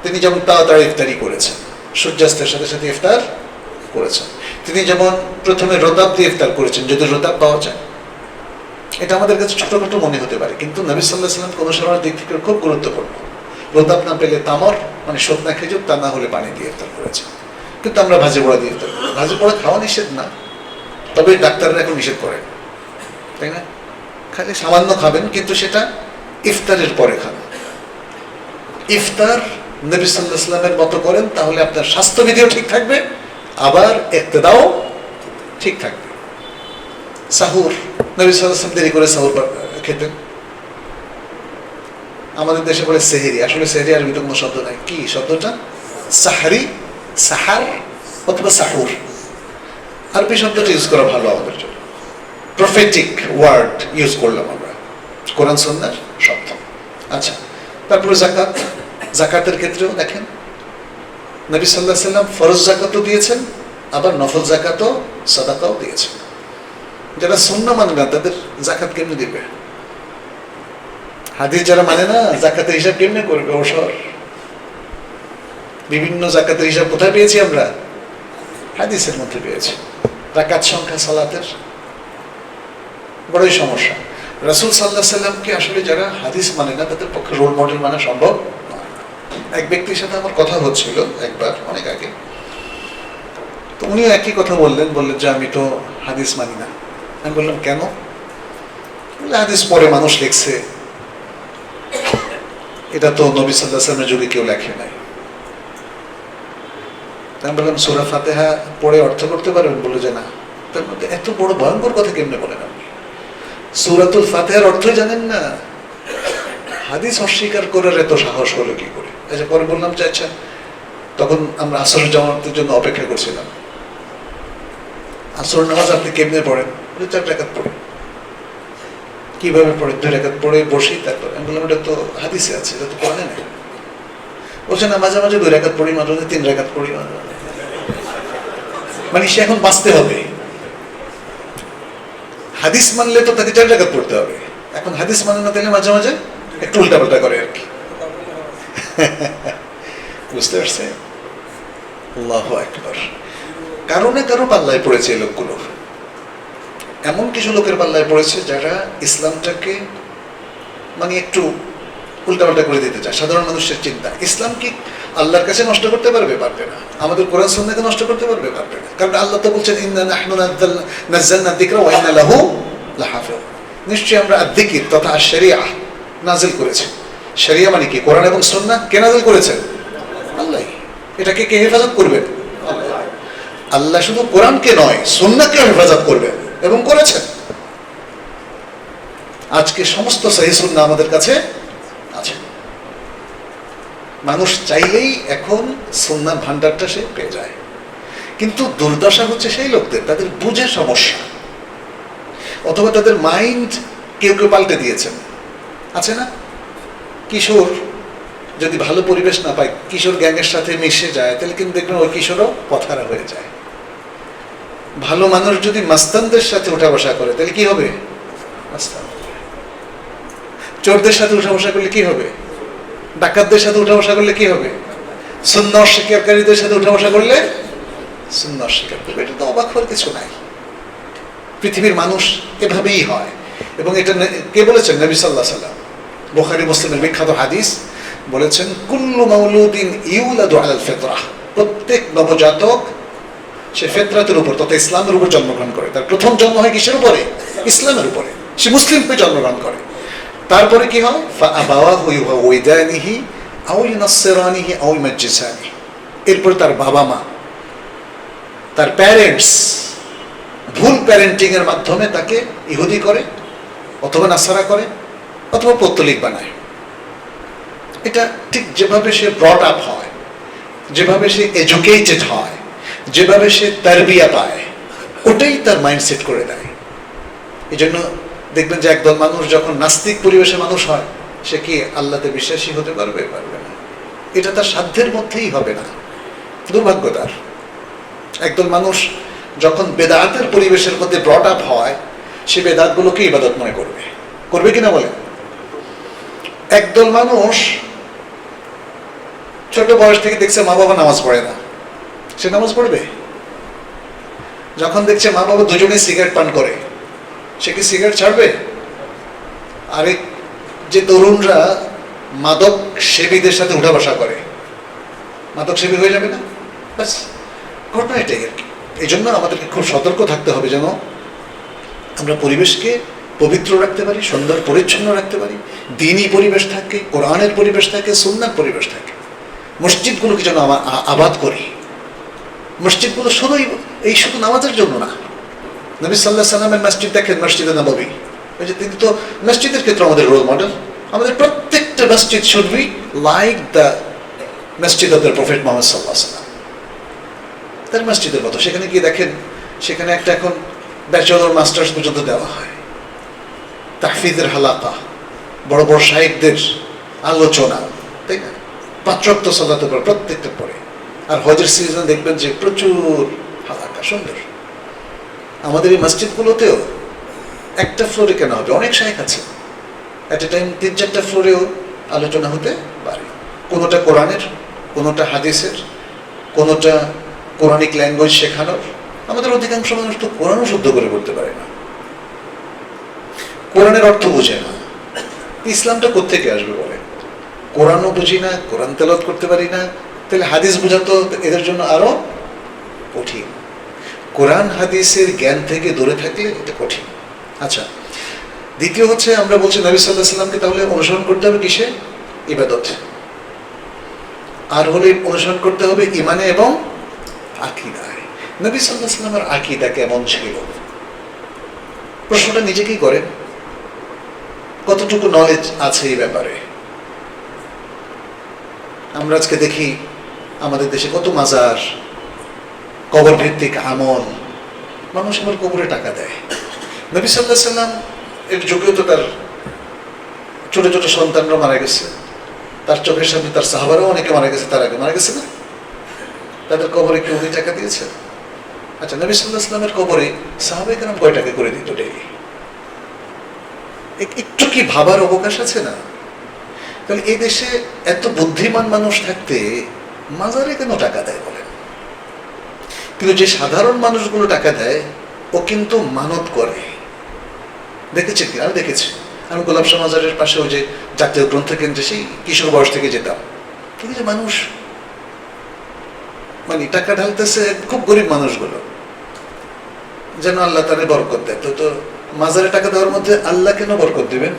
তিনি যেমন তাড়াতাড়ি ইফতারি করেছেন, সূর্যাস্তের সাথে সাথে ইফতার করেছেন। তিনি যেমন প্রথমে রোতাব দিয়ে ইফতার করেছেন, যদি রোতাব পাওয়া যায়। এটা আমাদের কাছে ছোটখাটো মনে হতে পারে, কিন্তু নবী সাল্লাল্লাহু আলাইহি সাল্লাম অনুসরণের দিক থেকে খুব গুরুত্বপূর্ণ। রোতাব না পেলে তামর, মানে শুকনা খেজুর, তা না হলে পানি দিয়ে ইফতার করেছেন। কিন্তু আমরা ভাজি পোড়া দিয়ে ইফতার করি। ভাজি পোড়া খাওয়া নিষেধ না, তবে ডাক্তাররা এখন নিষেধ করেন, তাই না? খালি সামান্য খাবেন, কিন্তু সেটা ইফতারের পরে খান। ইফতার নবী সাল্লাল্লাহু আলাইহি ওয়াসাল্লামের মতো করেন, তাহলে আপনার স্বাস্থ্যবিধিও ঠিক থাকবে, আবার ইক্তেদাও ঠিক থাকবে। সাহুর, নবী সাল্লাল্লাহু আলাইহি ওয়াসাল্লাম দেরি করে সাহুর খেতেন। আমাদের দেশে বলে সেহেরি, আসলে সেহেরি আর কোনো শব্দ নাই। কি শব্দটা? সাহারি, সাহার অথবা সাহুর। আরবি শব্দটা ইউজ করা ভালো আমাদের জন্য। প্রফেটিক ওয়ার্ড ইউজ করলাম আমরা, কোরআন সুন্নাহর শব্দ। আচ্ছা, তারপরে যাকাত। যাকাতের ক্ষেত্রেও দেখেন নবী সাল্লাল্লাহু আলাইহি ওয়াসাল্লাম ফরজ যাকাতও দিয়েছেন, আবার নফল যাকাতও, সাদাকাও দিয়েছেন। যারা সুন্নাহ মানে না তাদের যাকাত কেমনে দিবে? হাদিস যারা মানে না, যাকাতের হিসাব কেমনে করবে? ওসর বিভিন্ন যাকাতের হিসাব কোথায় পেয়েছি আমরা? হাদিসের মধ্যে পেয়েছি। রাকাত সংখ্যা সালাতের বড়ই সমস্যা। রাসূল সাল্লাল্লাহু আলাইহি ওয়াসাল্লামকে আসলে যারা হাদিস মানে না তাদের পক্ষে রোল মডেল মানা সম্ভব নয়। এক ব্যক্তির সাথে আমার কথা হচ্ছিল একবার, অনেক আগে। তো উনিও একই কথা বললেন যে আমি তো হাদিস মানি না। আমি বললাম কেন? হাদিস পরে মানুষ লিখছে, এটা তো নবী সাল্লাল্লাহু আলাইহি ওয়াসাল্লামের যুগে কেউ লেখে নাই। আমি বললাম সূরা ফাতিহা পড়ে অর্থ করতে পারবেন? বলে যে না। তার মধ্যে এত বড় ভয়ঙ্কর কথা কেমনে বলেন আপনি? সূরাতুল ফাতিহার অর্থ জানেন না? হাদিস অস্বীকার করার এত সাহস হলো কি করে? আচ্ছা, পরে বললাম যে আচ্ছা, তখন আমরা আসর জামাতের জন্য অপেক্ষা করছিলাম। আসর নামাজ আপনি কেমনে পড়েন? 4 রাকাত পড়েন। কিভাবে পড়েন? 2 রাকাত পড়ে বসি, তারপর আমি বললাম এটা তো হাদিসে আছে, এটা তো কোরআনে নেই। বলছে না, মাঝে মাঝে 2 রাকাত পড়ি, মাঝে মাঝে 3 রাকাত পড়ি। মানে সে এখন বাঁচতে হবে। হাদিস মানলে তো তাকে 4 রাকাত পড়তে হবে। এখন হাদিস মানে না, তাহলে মাঝে মাঝে একটু উল্টাপাল্টা করে আর কি। বুঝতে পারছে? আল্লাহু আকবার। কারো না কারো পাল্লায় পড়েছে এই লোকগুলো। এমন কিছু লোকের পাল্লায় পড়েছে যারা ইসলামটাকে মানে একটু উল্টাপাল্টা করে দিতে চায়। সাধারণ মানুষের চিন্তা, ইসলাম কি আল্লাহর কাছে নষ্ট করতে পারবে? পারবে না। আমাদের কোরআন সুন্নাহকে নষ্ট করতে পারবে? পারবে না। কারণ আল্লাহ তো বলছেন ইন্না নাহনু নাযালনা যিকরা ওয়া ইন্না লাহু লাহাফিজ। নিশ্চয়ই আমরা আয-যিকর তথা আশ-শরিয়াহ নাযিল করেছি। শরিয়া মানে কি? কোরআন এবং সুন্নাহ। কে নাযিল করেছেন? আল্লাহ। এটাকে কে হেফাজত করবেন? আল্লাহ। আল্লাহ শুধু কোরআনকে নয়, সুন্নাহকে হেফাজত করবেন এবং করেছেন। আজকে সমস্ত সহিহ সুন্নাহ আমাদের কাছে আছে। মানুষ চাইলেই এখন সুন্নাহর ভান্ডারটা সে পেয়ে যায়। কিন্তু দুর্দশা হচ্ছে সেই লোকদের, তাদের বুঝে সমস্যা, অথবা তাদের মাইন্ড কেউ কেউ পাল্টে দিয়েছেন। আছে না, কিশোর যদি ভালো পরিবেশ না পায়, কিশোর গ্যাংয়ের সাথে মিশে যায়, তাহলে কিন্তু দেখবেন ওই কিশোরও পথহারা হয়ে যায়। ভালো মানুষ যদি মাস্তানদের সাথে উঠা বসা করে, তাহলে কি হবে? মাস্তান। চোরদের সাথে উঠা বসা করলে কি হবে? ডাকাতদের সাথে উঠা বসা করলে কি হবে? সুন্নাহ অস্বীকারীদের সাথে উঠা বসা করলে সুন্নাহ অস্বীকার করবে। এটা তো অবাক হওয়ার কিছু নাই। পৃথিবীর মানুষ এভাবেই হয়। এবং এটা কে বলেছেন? নবী সাল্লাল্লাহু আলাইহি ওয়াসাল্লাম। বুখারী মুসলিমের বিখ্যাত হাদিস বলেছেন, কুল্লু মাউলুদিন ইউলাদু আলাল ফিতরাহ। প্রত্যেক নবজাতক সে ফিতরাতের উপর তথা ইসলামের উপর জন্মগ্রহণ করে। তার প্রথম জন্ম হয় কিসের উপরে? ইসলামের উপরে। সে মুসলিম হয়ে জন্মগ্রহণ করে। তারপরে কি হয়? ফাআবাওয়াহু ইউহাউইদানিহি আও ইউনাসসিরানিহি আও ইউমাজ্জিসানিহি। এরপর তার বাবা মা, তার প্যারেন্টস ভুল প্যারেন্টিং এর মাধ্যমে তাকে ইহুদি করে, অথবা নাসারা করে, অথবা পৌত্তলিক বানায়। এটা ঠিক যেভাবে সে ব্রট আপ হয়, যেভাবে সে এডুকেটেড হয়, যেভাবে সে তারবিয়া পায়, ওটাই তার মাইন্ডসেট করে দেয়। এই জন্য দেখবেন যে একদল মানুষ যখন নাস্তিক পরিবেশে মানুষ হয়, সে কি আল্লাহতে বিশ্বাসী হতে পারবে? পারবে না। এটা তার সাধ্যের মধ্যেই হবে না, দুর্ভাগ্য তার। একদল মানুষ যখন বেদাতের পরিবেশের মধ্যে ব্রট আপ হয়, সে বেদাতগুলোকে ইবাদত মনে করবে, করবে কিনা বলে? একদল মানুষ ছোট বয়স থেকে দেখছে মা বাবা নামাজ পড়ে না, সে নামাজ পড়বে? যখন দেখছে মা বাবা দুজনেই সিগারেট পান করে, সে কি সিগারেট ছাড়বে? আরেক যে তরুণরা মাদক সেবীদের সাথে উঠা বসা করে, মাদক সেবী হয়ে যাবে না? ব্যাস, ঘটনা এটাই আর কি। এই জন্য আমাদেরকে খুব সতর্ক থাকতে হবে যেন আমরা পরিবেশকে পবিত্র রাখতে পারি, সুন্দর পরিচ্ছন্ন রাখতে পারি, দ্বীনি পরিবেশ থাকে, কোরআনের পরিবেশ থাকে, সুন্নাহর পরিবেশ থাকে। মসজিদগুলোকে যেন আবাদ করি। মসজিদগুলো শুধু নামাজের জন্য না। নবী সাল্লাল্লাহু আলাইহি সাল্লামের মসজিদ দেখেন, মসজিদে নববী, ওই যে তিনি তো মসজিদের ক্ষেত্রে আমাদের রোল মডেল। আমাদের প্রত্যেকটা মসজিদ শুড বি লাইক দ্য মসজিদ অফ দ্য প্রফেট মুহাম্মদ সাল্লাল্লাহু আলাইহি ওয়াসাল্লাম, তার মসজিদের মতো। সেখানে গিয়ে দেখেন, সেখানে একটা এখন ব্যাচেলর মাস্টার্স পর্যন্ত দেওয়া হয়, তাহফিজের হালাকা, বড় বড় শাইখদের আলোচনা, তাই না? 5 ওয়াক্ত সালাতের পর প্রত্যেকটা পরে। আর হজের সিজন দেখবেন যে প্রচুর হালাকা, সুন্দর। আমাদের এই মসজিদগুলোতেও একটা ফ্লোরে কেন হবে? অনেক শাইখ আছে, এট এ টাইম 3-4টা ফ্লোরেও আলোচনা হতে পারে। কোনোটা কোরআনের, কোনোটা হাদিসের, কোনোটা কোরআনিক ল্যাঙ্গুয়েজ শেখানোর। আমাদের অধিকাংশ মানুষ তো কোরআনও শুদ্ধ করে পড়তে পারে না, কোরআনের অর্থ বোঝে না। ইসলামটা কোত্থেকে আসবে বলে? কোরআনও বুঝি না, কোরআন তেলাওয়াত করতে পারি না, তাহলে হাদিস বোঝা তো এদের জন্য আরো কঠিন। কোরআন হাদিসের জ্ঞান থেকে দূরে থাকলে এটা কঠিন। আচ্ছা, দ্বিতীয় হচ্ছে, আমরা বলছি নবী সাল্লাল্লাহু আলাইহি সাল্লামকে তাহলে অনুসরণ করতে হবে কিসে? ইবাদত। আর হলে অনুসরণ করতে হবে ইমানে এবং আকীদায়। নবী সাল্লাল্লাহু আলাইহি সাল্লামের আকীদা কেমন ছিল? প্রশ্নটা নিজেকেই করেন, কতটুকু নলেজ আছে এই ব্যাপারে? আমরা আজকে দেখি আমাদের দেশে কত মাজার, কবর ভিত্তিক আমল, মানুষ আবার কবরে টাকা দেয়। নবী সাল্লাল্লাহু আলাইহি সাল্লাম এর যুগেও তো তার ছোট ছোট সন্তানরা মারা গেছে, তার চোখের সামনে তার সাহাবারাও অনেকে মারা গেছে, তার আগে মারা গেছে না? তাদের কবরে কি উনি টাকা দিয়েছে? আচ্ছা, নবী সাল্লাল্লাহু আলাইহি সাল্লামের কবরে সাহাবায়ে কেরাম কয় টাকা করে দিত ডেইলি? একটু কি ভাবার অবকাশ আছে না? তাহলে এই দেশে এত বুদ্ধিমান মানুষ থাকতে মাজারে কেন টাকা দেয় বলেন? কিন্তু যে সাধারণ মানুষগুলো টাকা দেয়, ও কিন্তু মানত করে। দেখেছেন কি? আমি দেখেছি। আমি গোলাপশাহ মাজারের পাশে ওই যে জাতীয় গ্রন্থকেন্দ্রে সেই কিশোর বয়স থেকে যেতাম, কিন্তু যে মানুষ মানে টাকা ঢালতেছে, খুব গরিব মানুষগুলো, যেন আল্লাহ তারে বরকত দেয়। তো মাজারে টাকা দেওয়ার মধ্যে আল্লাহ কেন বরকত দিবেন?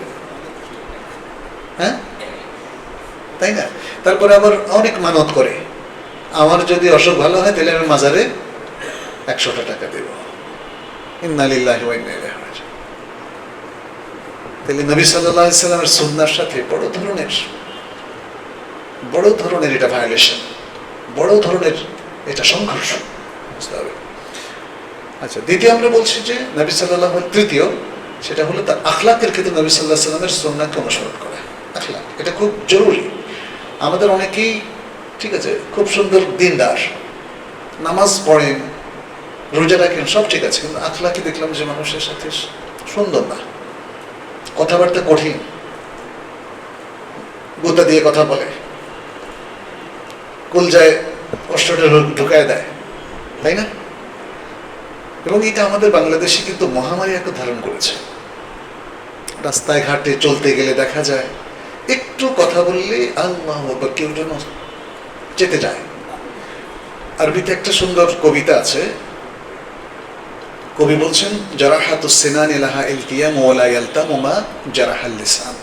হ্যাঁ, তাই না? তারপরে আবার অনেক মানত করে, আমার যদি অসুখ ভালো হয় তাহলে আমি মাজারে 100টা টাকা দেব। ইন্না লিল্লাহি ওয়া ইন্না ইলাইহি রাজিউন। তাহলে নবী সাল্লাল্লাহু আলাইহি সাল্লামের সুন্নাহর সাথে বড় ধরনের এটা ভায়োলেশন, বড় ধরনের এটা সংঘর্ষ, বুঝতে হবে। আচ্ছা, দ্বিতীয় আমরা বলছি যে নবী সাল্লাল্লাহু আলাইহি, তৃতীয় সেটা হলো তার আখলাকের ক্ষেত্রে নবী সাল্লাল্লাহু আলাইহি সাল্লামের সুন্নাহকে অনুসরণ করা। আখলাক এটা খুব জরুরি। আমাদের অনেকেই ঠিক আছে, খুব সুন্দর দিনদার, নামাজ পড়েন, রোজা রাখেন, সব ঠিক আছে, কিন্তু আখলাকি দেখলাম যে মানুষের সাথে সুন্দর না, কথাবার্তা কঠিন, গোতা দিয়ে কথা বলে, কলজায় কষ্টটা ঢুকায় দেয়, তাই না? এবং এটা আমাদের বাংলাদেশে কিন্তু মহামারী একটা ধারণ করেছে। রাস্তায় ঘাটে চলতে গেলে দেখা যায় একটু কথা বললে আল্লাহু আকবার, কেউ যেন চেতে যায়। আরবিতে একটা সুন্দর কবিতা আছে, কবি বলছেন, জারাহাতুস সিনানি লাহা ইলতিয়াম ওয়া লা ইয়ালতামু মা জারাহাল লিসান।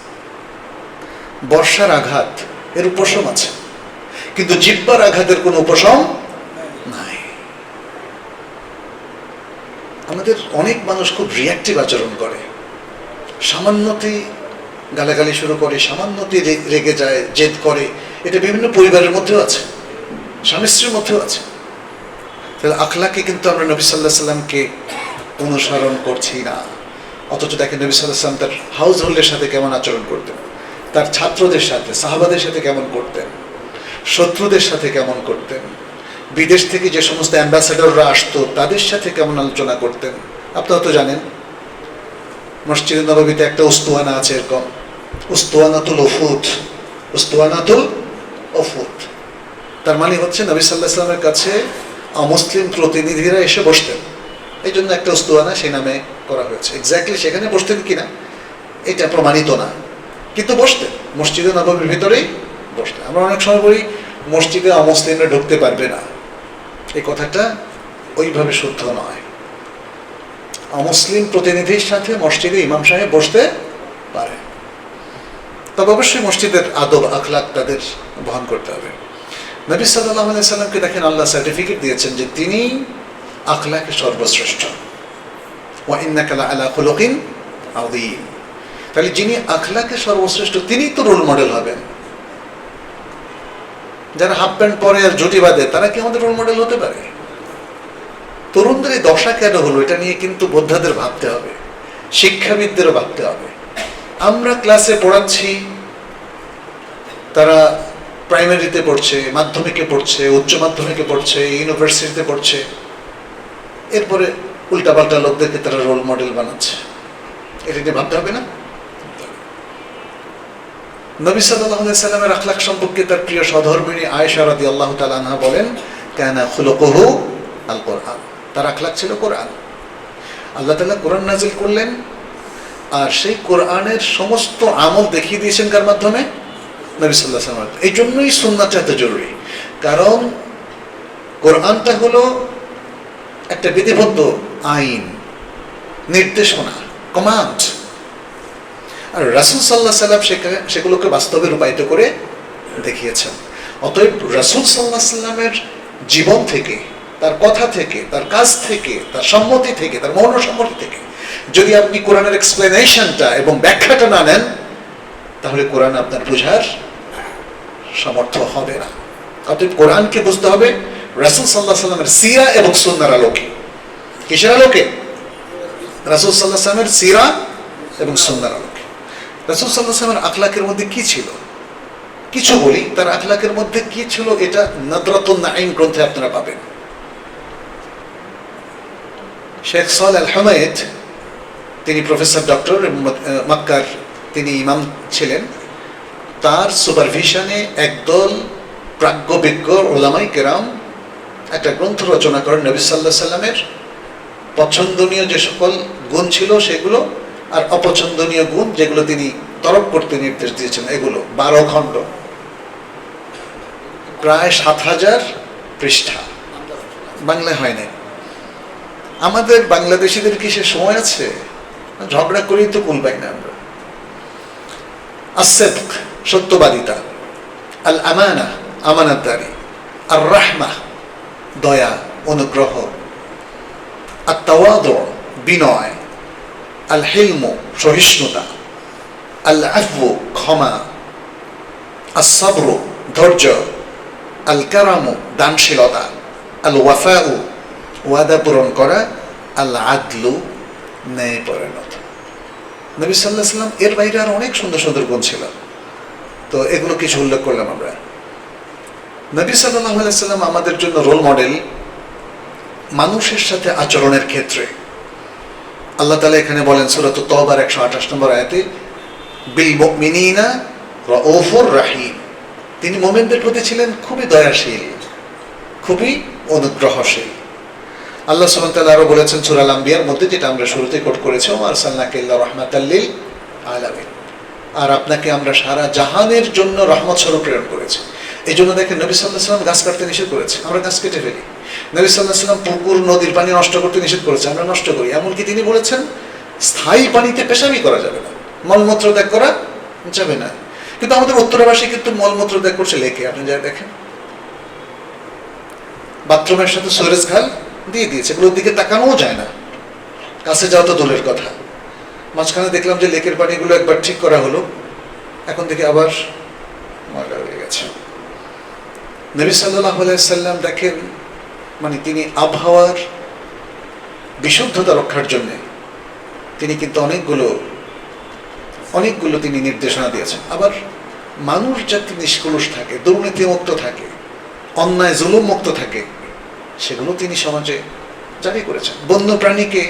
বর্ষার আঘাত এর উপশম আছে, কিন্তু জিহ্বার আঘাতের কোনো উপশম নাই। আমাদের অনেক মানুষ খুব রিয়াক্টিভ আচরণ করে, সামান্যতেই গালাগালি শুরু করে, সামান্যতেই রেগে যায়, জেদ করে। এটা বিভিন্ন পরিবারের মধ্যেও আছে, স্বামী স্ত্রীর মধ্যেও আছে। তাহলে আখলাকে কিন্তু আমরা নবী সাল্লাল্লাহু আলাইহি সাল্লামকে অনুসরণ করছি না। অথচ দেখেন নবী সাল্লাল্লাহু আলাইহি সাল্লাম তার হাউস হোল্ডের সাথে কেমন আচরণ করতেন, তার ছাত্রদের সাথে, সাহাবাদের সাথে কেমন করতেন, শত্রুদের সাথে কেমন করতেন, বিদেশ থেকে যে সমস্ত অ্যাম্বাসেডররা আসতো তাদের সাথে কেমন আলোচনা করতেন। আপনারা তো জানেন মসজিদে নববীতে একটা উস্তুয়ানা আছে, এরকম উস্তুয়ানাতুল উফুদ, উস্তুয়ানাতুল উফুদ। তার মানে হচ্ছে নবী সাল্লাল্লাহু আলাইহি সাল্লামের কাছে অমুসলিম প্রতিনিধিরা এসে বসতেন, এই জন্য একটা উস্তুয়ানা সেই নামে করা হয়েছে। এক্স্যাক্টলি সেখানে বসতেন কিনা এটা প্রমাণিত না, কিন্তু বসতেন, মসজিদে নববীর ভিতরেই বসতেন। আমরা অনেক সময় বলি মসজিদে অমুসলিমরা ঢুকতে পারবে না, এই কথাটা ওইভাবে শুদ্ধ নয়। অমুসলিম প্রতিনিধির সাথে মসজিদে ইমাম সাহেব বসতে পারে, তবে অবশ্যই মসজিদের আদব আখলাক তাদের বহন করতে হবে। নবী সাল্লাল্লাহু আলাইহি সাল্লামকে দেখেন আল্লাহ সার্টিফিকেট দিয়েছেন যে তিনি আখলাকে সর্বশ্রেষ্ঠ, ওয়া ইন্নাকা লাআলা খুলুকিন আযীম। তাহলে যিনি আখলাকে সর্বশ্রেষ্ঠ তিনি তো রোল মডেল হবেন। যারা হাফ প্যান্ট পরে আর জুটি বাঁধে তারা কি আমাদের রোল মডেল হতে পারে? তরুণদের এই দশা কেন হলো এটা নিয়ে কিন্তু বোদ্ধাদের ভাবতে হবে, শিক্ষাবিদদেরও ভাবতে হবে। আমরা ক্লাসে পড়াচ্ছি, তারা প্রাইমারিতে পড়ছে, মাধ্যমিকে পড়ছে, উচ্চ মাধ্যমিকে পড়ছে, ইউনিভার্সিটিতে পড়ছে, এরপরে উল্টাপাল্টা লোকদেরকে তারা রোল মডেল বানাচ্ছে। এটা নিয়ে ভাবতে হবে না? নবী সাল্লাল্লাহু আলাইহি সাল্লামের আখলাক সম্পর্কে তার প্রিয় সহধর্মিণী আয়েশা রাদিয়াল্লাহু তাআলা আনহা বলেন, কানা খুলুকুহু আল কোরআন, তার আখলাক ছিল কোরআন। আল্লাহ তাআলা কোরআন নাজিল করলেন, আর সেই কোরআনের সমস্ত আমল দেখিয়ে দিয়েছেন কার মাধ্যমে? নবী সাল্লাল্লাহু আলাইহি সাল্লাম। এই জন্যই সুন্নাতটা এত জরুরি, কারণ কোরআনটা হলো একটা বিধিবদ্ধ আইন, নির্দেশনা, কমান্ড। আর রাসূল সাল্লাল্লাহু আলাইহি সাল্লাম সেগুলোকে বাস্তবে রূপায়িত করে দেখিয়েছেন। অতএব রাসূল সাল্লাল্লাহু আলাইহি সাল্লামের জীবন থেকে, তার কথা থেকে, তার কাজ থেকে, তার সম্মতি থেকে, তার মৌন সম্মতি থেকে যদি আপনি কোরআনের এক্সপ্লেনেশনটা এবং ব্যাখ্যাটা না নেন, তাহলে কোরআন আপনার বোঝার সমর্থ হবে না। অতএব কোরআনকে বুঝতে হবে রাসূল সাল্লাল্লাহু আলাইহি সাল্লামের সিরা এবং সুন্নাহর আলোকে। কিসের আলোকে? রাসূল সাল্লাল্লাহু আলাইহি সাল্লামের সিরা এবং সুন্নাহর আলোকে। রাসূল সাল্লাল্লাহু আলাইহি সাল্লামের আখলাকের মধ্যে কি ছিল? কিছু বলি, তার আখলাকের মধ্যে কি ছিল এটা নাদরাতুন নাঈম গ্রন্থে আপনারা পাবেন। শেখ সালেহ আল হুমাইদ, তিনি প্রফেসর ডক্টর, মক্কার তিনি ইমাম ছিলেন। তার সুপারভিশনে একদল প্রাজ্ঞবিজ্ঞ উলামায়ে কেরাম একটা গ্রন্থ রচনা করেন নবী সাল্লাল্লাহু আলাইহি সাল্লামের পছন্দনীয় যে সকল গুণ ছিল সেগুলো, আর অপছন্দনীয় গুণ যেগুলো তিনি তরক করতে নির্দেশ দিয়েছেন, এগুলো 12 খণ্ড, প্রায় 7000 পৃষ্ঠা। বাংলায় হয় নাই। আমাদের বাংলাদেশিদের কি সে সময় আছে? ঝগড়া করেই তো কুল পাই না আমরা। as-sidq, সত্যবাদিতা, আল আমানা, আমানতদারি, আর রাহমা, দয়া, অনুগ্রহ, আত-তাওয়াদু, বিনয়, আল হিলমু, সহিষ্ণুতা, আল আফু, ক্ষমা, আস-সাবরু, ধৈর্য, আল কারামু, দানশীলতা, আল ওয়াফাউ, ওয়াদা পূরণ করা, আল আদলু, ন্যায়পরায়ণতা। নবী সাল্লাল্লাহু আলাইহি সাল্লাম এর বাইরে আর অনেক সুন্দর সুন্দর গুণ ছিল, তো এগুলো কিছু উল্লেখ করলাম আমরা। নবী সাল্লাল্লাহু আলাইহি সাল্লাম আমাদের জন্য রোল মডেল মানুষের সাথে আচরণের ক্ষেত্রে। আল্লাহ তাআলা এখানে বলেন সূরাতুত তাওবার 128 নম্বর আয়াতে, বিল মুমিনিনা রাউফুর রাহিম, তিনি মুমিনদের প্রতি ছিলেন খুবই দয়াশীল, খুবই অনুগ্রহশীল। আল্লাহ সুবহানাহু ওয়া তাআলা আরো বলেছেন সূরা আল আম্বিয়ার মধ্যে, যেটা আমরা শুরুতেই কোট করেছি, ওয়া আরসালনাকা ইল্লা রাহমাতাল লিল আলামিন, আর আপনাকে আমরা সারা জাহানের জন্য রহমত স্বরূপ প্রেরণ করেছি। এই জন্য দেখেন নবী সাল্লাল্লাহু আলাইহি সাল্লাম গাছ কাটতে নিষেধ করেছে, আমরা গাছ কেটে ফেলি। নবী সাল্লাল্লাহু আলাইহি সাল্লাম পুকুর নদীর পানি নষ্ট করতে নিষেধ করেছে, আমরা নষ্ট করি। এমনকি তিনি বলেছেন স্থায়ী পানিতে পেশাবি করা যাবে না, মলমূত্র ত্যাগ করা যাবে না। কিন্তু আমাদের উত্তরবাসী কিন্তু মলমূত্র ত্যাগ করছে লেকে, আপনি যা দেখেন বাথরুমের সাথে সুয়েজ খাল দিয়ে দিয়েছে, এগুলোর দিকে তাকানোও যায় না। কাছে যাওয়া তো দূরের কথা। মাঝখানে দেখলাম যে লেকের পানিগুলো একবার ঠিক করা হলো, এখন থেকে আবার ময়লা হয়ে গেছে। নবী সাল্লাল্লাহু আলাইহি সাল্লাম দেখেন, মানে তিনি আবহাওয়ার বিশুদ্ধতা রক্ষার জন্য তিনি কিন্তু অনেকগুলো তিনি নির্দেশনা দিয়েছেন। আবার মানুষ যাতে নিষ্কলুষ থাকে, দুর্নীতিমুক্ত থাকে, অন্যায় জুলুম মুক্ত থাকে, সেগুলো তিনি সমাজে জারি করেছেন। বন্য প্রাণীকে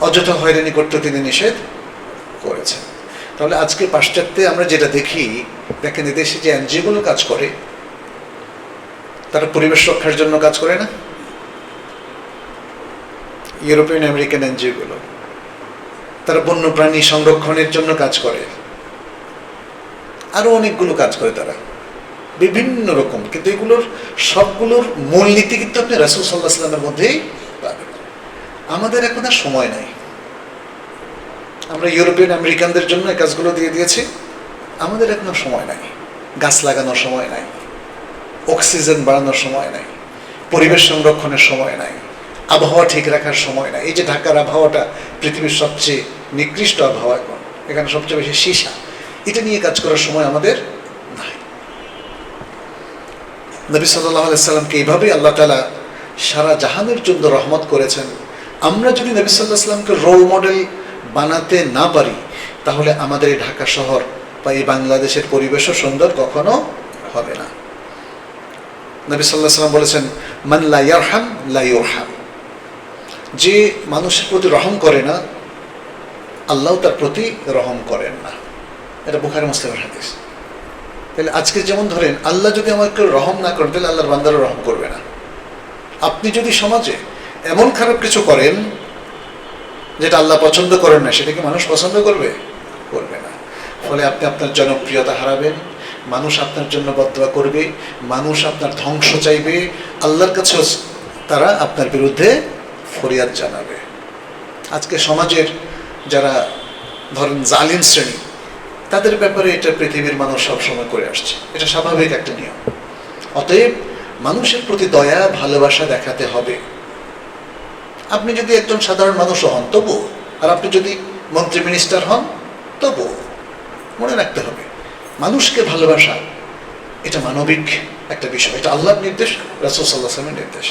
অযথা হয়রানি করতে তিনি নিষেধ করেছেন। তাহলে আজকে পাশ্চাত্যে আমরা যেটা দেখি, দেখেন এদেশে যে এনজিওগুলো কাজ করে, তারা পরিবেশ রক্ষার জন্য কাজ করে না? ইউরোপিয়ান আমেরিকান এনজিওগুলো, তারা বন্যপ্রাণী সংরক্ষণের জন্য কাজ করে, আরো অনেকগুলো কাজ করে তারা বিভিন্ন রকম। কিন্তু এগুলোর সবগুলোর মূলনীতি কিন্তু আপনি রাসূল সাল্লাল্লাহু আলাইহি ওয়াসাল্লামের মধ্যেই পাবেন। আমাদের এখন আর সময় নাই। আমরা ইউরোপিয়ান আমেরিকানদের জন্য এই কাজগুলো দিয়ে দিয়েছি, আমাদের এখন আর সময় নাই। গাছ লাগানোর সময় নাই, অক্সিজেন বাড়ানোর সময় নাই, পরিবেশ সংরক্ষণের সময় নাই, আবহাওয়া ঠিক রাখার সময় নাই। এই যে ঢাকার আবহাওয়াটা পৃথিবীর সবচেয়ে নিকৃষ্ট আবহাওয়া, এখন এখানে সবচেয়ে বেশি সীসা, এটা নিয়ে কাজ করার সময় আমাদের নাই। নবী সাল্লাল্লাহু আলাইহি সাল্লামকে এইভাবেই আল্লাহ তাআলা সারা জাহানের জন্য রহমত করেছেন। আমরা যদি নবী সাল্লাল্লাহু আলাইহি সাল্লামকে রোল মডেল বানাতে না পারি, তাহলে আমাদের এই ঢাকা শহর বা এই বাংলাদেশের পরিবেশও সুন্দর কখনো হবে না। নবী সাল্লাল্লাহু আলাইহি সাল্লাম বলেছেন, মান লা ইয়ারহাম লা ইউরহাম। যে মানুষের প্রতি রহম করে না, আল্লাহ তার প্রতি রহম করেন না। এটা বুখারী মুসলিমের হাদিস। তাহলে আজকে যেমন ধরেন, আল্লাহ যদি আমাকে রহম না করেন, তাহলে আল্লাহর বান্দারা রহম করবে না। আপনি যদি সমাজে এমন খারাপ কিছু করেন যেটা আল্লাহ পছন্দ করেন না, সেটাকে মানুষ পছন্দ করবে? করবে না। ফলে আপনি আপনার জনপ্রিয়তা হারাবেন, মানুষ আপনার জন্য বদদুয়া করবে, মানুষ আপনার ধ্বংস চাইবে, আল্লাহর কাছে তারা আপনার বিরুদ্ধে ফরিয়াদ জানাবে। আজকে সমাজের যারা ধরেন জালিম শ্রেণী, তাদের ব্যাপারে এটা পৃথিবীর মানুষ সবসময় করে আসছে, এটা স্বাভাবিক একটা নিয়ম। অতএব মানুষের প্রতি দয়া ভালোবাসা দেখাতে হবে। আপনি যদি একজন সাধারণ মানুষও হন তবু, আর আপনি যদি মন্ত্রী মিনিস্টার হন তবু, মনে রাখতে হবে মানুষকে ভালোবাসা এটা মানবিক একটা বিষয়। এটা আল্লাহর নির্দেশ, রাসূল সাল্লাল্লাহু আলাইহি ওয়াসাল্লামের নির্দেশ।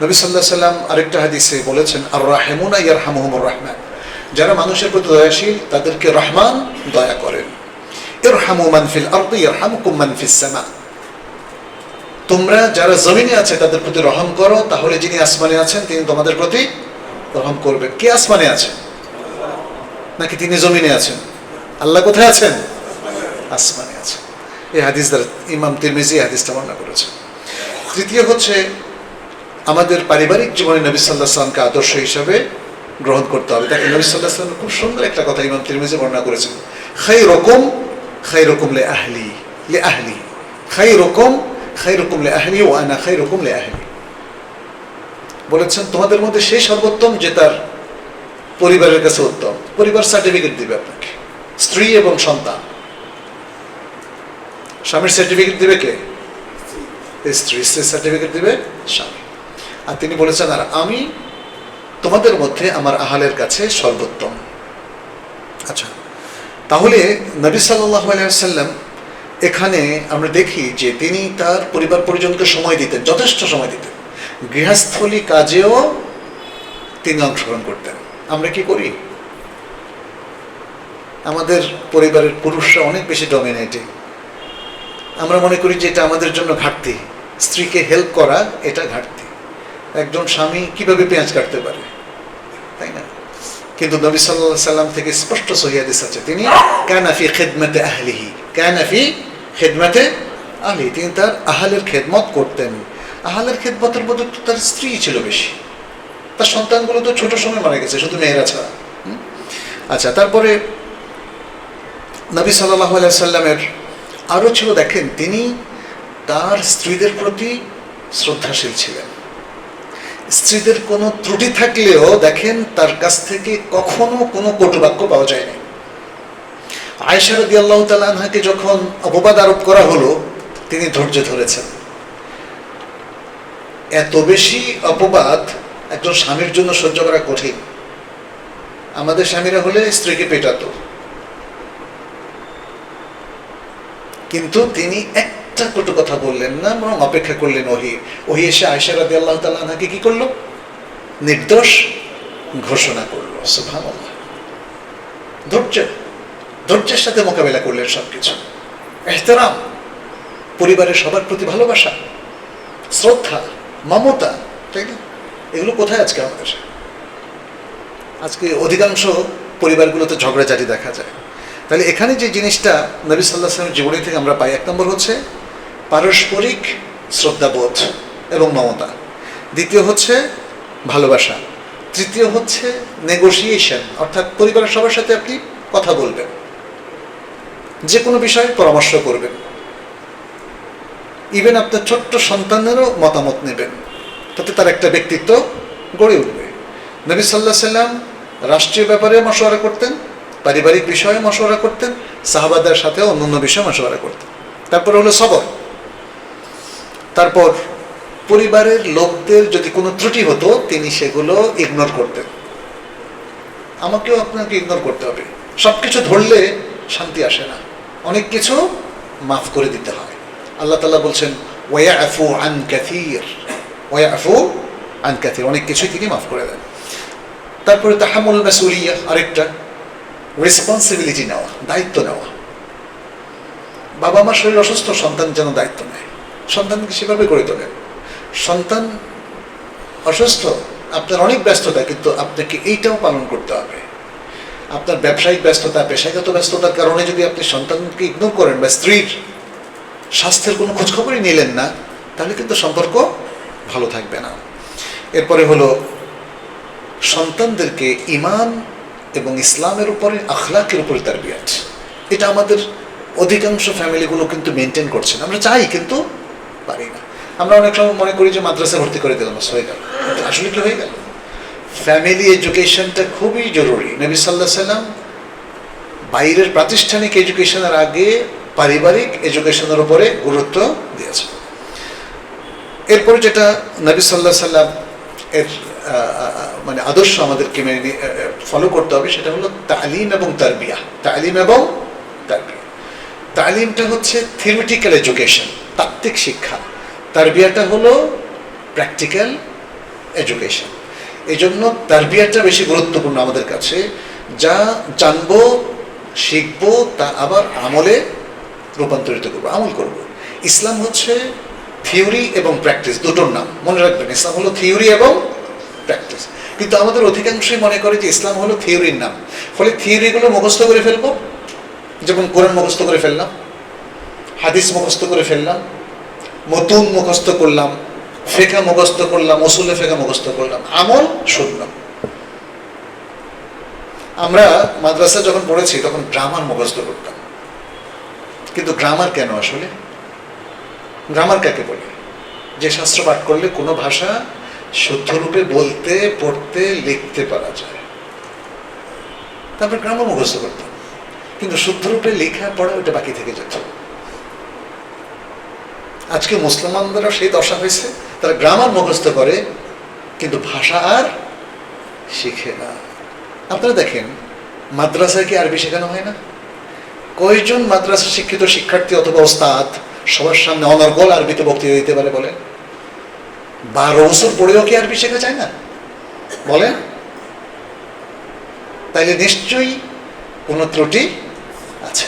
নবী সাল্লাল্লাহু আলাইহি ওয়াসাল্লাম আরেকটা হাদিসে বলেছেন, আর রাহিমুনা ইয়ারহামুহুমুর রাহমান। যারা মানুষের প্রতি দয়াশীল তাদেরকে রহমান দয়া করেন। ইরহামু মান ফিল আরদি ইয়ারহামুকুম মান ফিস সামা। তোমরা যারা জমিনে আছে তাদের প্রতি রহম করো, তাহলে যিনি আসমানে আছেন তিনি তোমাদের প্রতি রহম করবেন। কে আসমানে আছেন? নাকি তিনি জমিনে আছেন? আল্লাহ কোথায় আছেন? আসমানে আছেন। এই হাদিস দ্বারা ইমাম তিরমিজি হাদিসটা বর্ণনা করেছেন। তৃতীয় হচ্ছে, আমাদের পারিবারিক জীবনে নবী সাল্লাল্লাহু আলাইহি ওয়াসাল্লামকে আদর্শ হিসাবে গ্রহণ করতে হবে। দেখেন নবী সাল্লাল্লাহু আলাইহি ওয়াসাল্লাম খুব সুন্দর একটা কথা ইমাম তিরমিজি বর্ণনা করেছেন, খায়রুকুম লিআহলি খায়রুকুম লিআহলি ওয়া আনা খায়রুকুম লিআহলি। বলেছেন তোমাদের মধ্যে সেই সর্বোত্তম যে তার পরিবারের কাছে উত্তম। পরিবার সার্টিফিকেট দিবে আপনাকে, স্ত্রী এবং সন্তান। স্বামীর সার্টিফিকেট দিবে কে? স্ত্রী। স্ত্রীর সার্টিফিকেট দিবে স্বামী। আর তিনি বলেছেন, আর আমি তোমাদের মধ্যে আমার আহালের কাছে সর্বোত্তম। আচ্ছা, তাহলে নবী সাল্লাল্লাহু আলাইহি ওয়াসাল্লাম এখানে আমরা দেখি যে তিনি তার পরিবার পরিজনকে সময় দিতেন, যথেষ্ট সময় দিতেন। গৃহস্থলী কাজেও তিনি অংশগ্রহণ করতেন। আমরা কি করি? আমাদের পরিবারের পুরুষরা অনেক বেশি ডমিনেটিং। আমরা মনে করি যে এটা আমাদের জন্য ঘাটতি, স্ত্রীকে হেল্প করা এটা ঘাটতি। একজন স্বামী কিভাবে পেঁয়াজ কাটতে পারে, তাই না? কিন্তু নবী সাল্লাল্লাহু আলাইহি সাল্লাম থেকে স্পষ্ট সহিহ হাদিস আছে, তিনি কানা ফি খিদমাতি আহলিহি, কানা ফি খিদমাতি আহলি, তিনি তার আহলের খেদমত করতেন। আহলের খেদমতের মধ্যে তার স্ত্রী ছিল বেশি, তার সন্তানগুলো তো ছোট সময় মারা গেছে, শুধু মেয়েরা ছাড়া। আচ্ছা, তারপরে নবী সাল্লাল্লাহু আলাইহি সাল্লামের আরও ছিল, দেখেন তিনি তার স্ত্রীদের প্রতি শ্রদ্ধাশীল ছিলেন। স্ত্রীদের কোনো ত্রুটি থাকলেও দেখেন তার কাছ থেকে কখনো কোনো কটুবাক্য পাওয়া যায়নি। আয়েশা রাদিয়াল্লাহু তাআলা আনহাকে যখন অপবাদ আরোপ করা হলো, তিনি ধৈর্য ধরেছেন। এত বেশি অপবাদ একজন স্বামীর জন্য সহ্য করা কঠিন। আমাদের স্বামীরা হলে স্ত্রীকে পেটাতো, কিন্তু তিনি একটা কটু কথা বললেন না, বরং অপেক্ষা করলেন ওহি এসে আয়েশা রাদিয়াল্লাহু তাআলা আনহাকে কি করলো? নির্দোষ ঘোষণা করলো। সুবহানাল্লাহ। ধৈর্যের সাথে মোকাবেলা করলেন সবকিছু। ইহতিরাম, পরিবারের সবার প্রতি ভালোবাসা, শ্রদ্ধা, মমতা, তাই না? এগুলো কোথায় আজকে আমাদের? আজকে অধিকাংশ পরিবারগুলোতে ঝগড়াঝাটি দেখা যায়। তাহলে এখানে যে জিনিসটা নবী সাল্লাল্লাহু আলাইহি ওয়াসাল্লামের জীবনী থেকে আমরা পাই, এক নম্বর হচ্ছে পারস্পরিক শ্রদ্ধাবোধ এবং মমতা, দ্বিতীয় হচ্ছে ভালোবাসা, তৃতীয় হচ্ছে নেগোসিয়েশন, অর্থাৎ পরিবারের সবার সাথে আপনি কথা বলবেন, যে কোনো বিষয়ে পরামর্শ করবেন, ইভেন আপনার ছোট্ট সন্তানেরও মতামত নেবেন, তাতে তার একটা ব্যক্তিত্ব গড়ে উঠবে। নবী সাল্লাল্লাহু আলাইহি ওয়াসাল্লাম রাষ্ট্রীয় ব্যাপারে মশওয়ারা করতেন, পারিবারিক বিষয়ে মশওয়ারা করতেন, সাহাবাদের সাথে অন্যান্য বিষয়ে মশওয়ারা করতেন। তারপর হলো সবর। তারপর পরিবারের লোকদের যদি কোনো ত্রুটি হতো তিনি সেগুলো ইগনোর করতেন। আমাকেও আপনাকে ইগনোর করতে হবে, সব কিছু ধরলে শান্তি আসে না, অনেক কিছু মাফ করে দিতে হয়। আল্লাহ তাআলা বলছেন ওয়ায়াফু আন কাসীর, ওয়ায়াফু আন কাসীর, অনেক কিছুই তিনি মাফ করে দেন। তারপরে তাহাম্মুল মাসউলিয়াহ, আরেকটা রেসপন্সিবিলিটি নেওয়া, দায়িত্ব নেওয়া। বাবা মার শরীর অসুস্থ, সন্তান যেন দায়িত্ব নেয়, সন্তানকে সেভাবে করে তোলেন। সন্তান অসুস্থ, আপনার অনেক ব্যস্ততা, কিন্তু আপনাকে এইটাও পালন করতে হবে। আপনার ব্যবসায়িক ব্যস্ততা, পেশাগত ব্যস্ততার কারণে যদি আপনি সন্তানকে ইগনোর করেন বা স্ত্রীর স্বাস্থ্যের কোনো খোঁজখবরই নিলেন না, তাহলে কিন্তু সম্পর্ক ভালো থাকবে না। এরপরে হলো সন্তানদেরকে ঈমান এবং ইসলামের উপরে, আখলাকের উপরে তারবিয়াত। এটা আমাদের অধিকাংশ ফ্যামিলিগুলো কিন্তু মেনটেন করছে না। আমরা চাই কিন্তু পারি না। আমরা অনেক সময় মনে করি যে মাদ্রাসা ভর্তি করে দিলাম, হয়ে গেল, কিন্তু আসলে কি হয়ে গেল? ফ্যামিলি এডুকেশনটা খুবই জরুরি। নবী সাল্লাল্লাহু আলাইহি ওয়াসাল্লাম বাইরের প্রাতিষ্ঠানিক এডুকেশনের আগে পারিবারিক এডুকেশনের উপরে গুরুত্ব দিয়েছে। এরপরে যেটা নবী সাল্লাল্লাহু আলাইহি ওয়াসাল্লাম এর মানে আদর্শ আমাদেরকে মেনে ফলো করতে হবে, সেটা হলো তালিম এবং তারবিয়া। তালিম এবং তারবিয়া, তালিমটা হচ্ছে থিওরিটিক্যাল এডুকেশন, তাত্ত্বিক শিক্ষা। তারবিয়াটা হলো প্র্যাকটিক্যাল এডুকেশন। এই জন্য তারবিয়াটা বেশি গুরুত্বপূর্ণ আমাদের কাছে। যা জানবো, শিখবো, তা আবার আমলে রূপান্তরিত করবো, আমল করব। ইসলাম হচ্ছে থিওরি এবং প্র্যাকটিস, দুটোর নাম মনে রাখবেন। ইসলাম হলো থিওরি এবং প্র্যাকটিস। কিন্তু আমাদের অধিকাংশই মনে করে যে ইসলাম হলো থিওরির নাম, ফলে থিওরিগুলো মুখস্থ করে ফেলবো। যেমন কোরআন মুখস্থ করে ফেললাম, হাদিস মুখস্থ করে ফেললাম, মতুন মুখস্থ করলাম, ফিকহ মুখস্থ করলাম, উসুলে ফিকহ মুখস্থ করলাম, আমল শূন্য। আমরা মাদ্রাসা যখন পড়েছি তখন গ্রামার মুখস্থ করতাম, কিন্তু গ্রামার কেন? আসলে গ্রামার কাকে বলে? যে শাস্ত্র পাঠ করলে কোনো ভাষা শুদ্ধরূপে বলতে, পড়তে, লিখতে পারা যায়, তারপর গ্রামার মুখস্থ করতাম। কিন্তু শুদ্ধরূপে লেখা পড়া ওটা বাকি থেকে যেত। আজকে মুসলমানদেরও সেই দশা হয়েছে, তারা গ্রামার মুখস্থ করে কিন্তু ভাষা আর শিখে না। আপনারা দেখেন মাদ্রাসায় কি আরবি শেখানো হয় না? কয়জন মাদ্রাসা শিক্ষিত শিক্ষার্থী অথবা ওস্তাদ সবার সামনে অনর্গল আরবিতে বক্তৃতা দিতে পারে বলেন? 12 বছর পড়েও কি আরবি শেখা যায় না বলেন? তাইলে নিশ্চয়ই কোনো ত্রুটি আছে।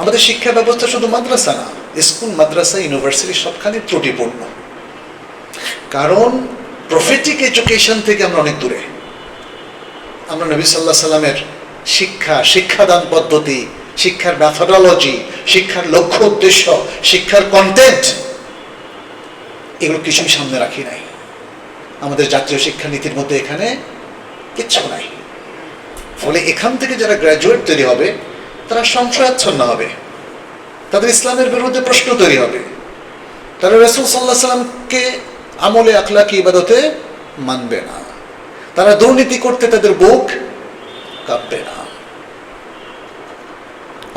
আমাদের শিক্ষা ব্যবস্থা শুধু মাদ্রাসা না, স্কুল, মাদ্রাসা, ইউনিভার্সিটি সবখানে ত্রুটিপূর্ণ। কারণ প্রফেটিক এডুকেশন থেকে আমরা অনেক দূরে। আমরা নবী সাল্লাল্লাহু আলাইহি সাল্লামের শিক্ষা, শিক্ষাদান পদ্ধতি, শিক্ষার মেথোডোলজি, শিক্ষার লক্ষ্য উদ্দেশ্য, শিক্ষার কন্টেন্ট, এগুলো কিছুই সামনে রাখি নাই। আমাদের জাতীয় শিক্ষানীতির মধ্যে এখানে কিচ্ছু নাই। ফলে এখান থেকে যারা গ্র্যাজুয়েট তৈরি হবে তারা সংশয়াচ্ছন্ন হবে, তাদের ইসলামের বিরুদ্ধে প্রশ্ন তৈরি হবে, তারা রাসূল সাল্লাল্লাহু আলাইহি সাল্লামকে আমলে, আখলাকি, ইবাদতে মানবে না, তারা দুর্নীতি করতে তাদের বুক কাঁপবে না।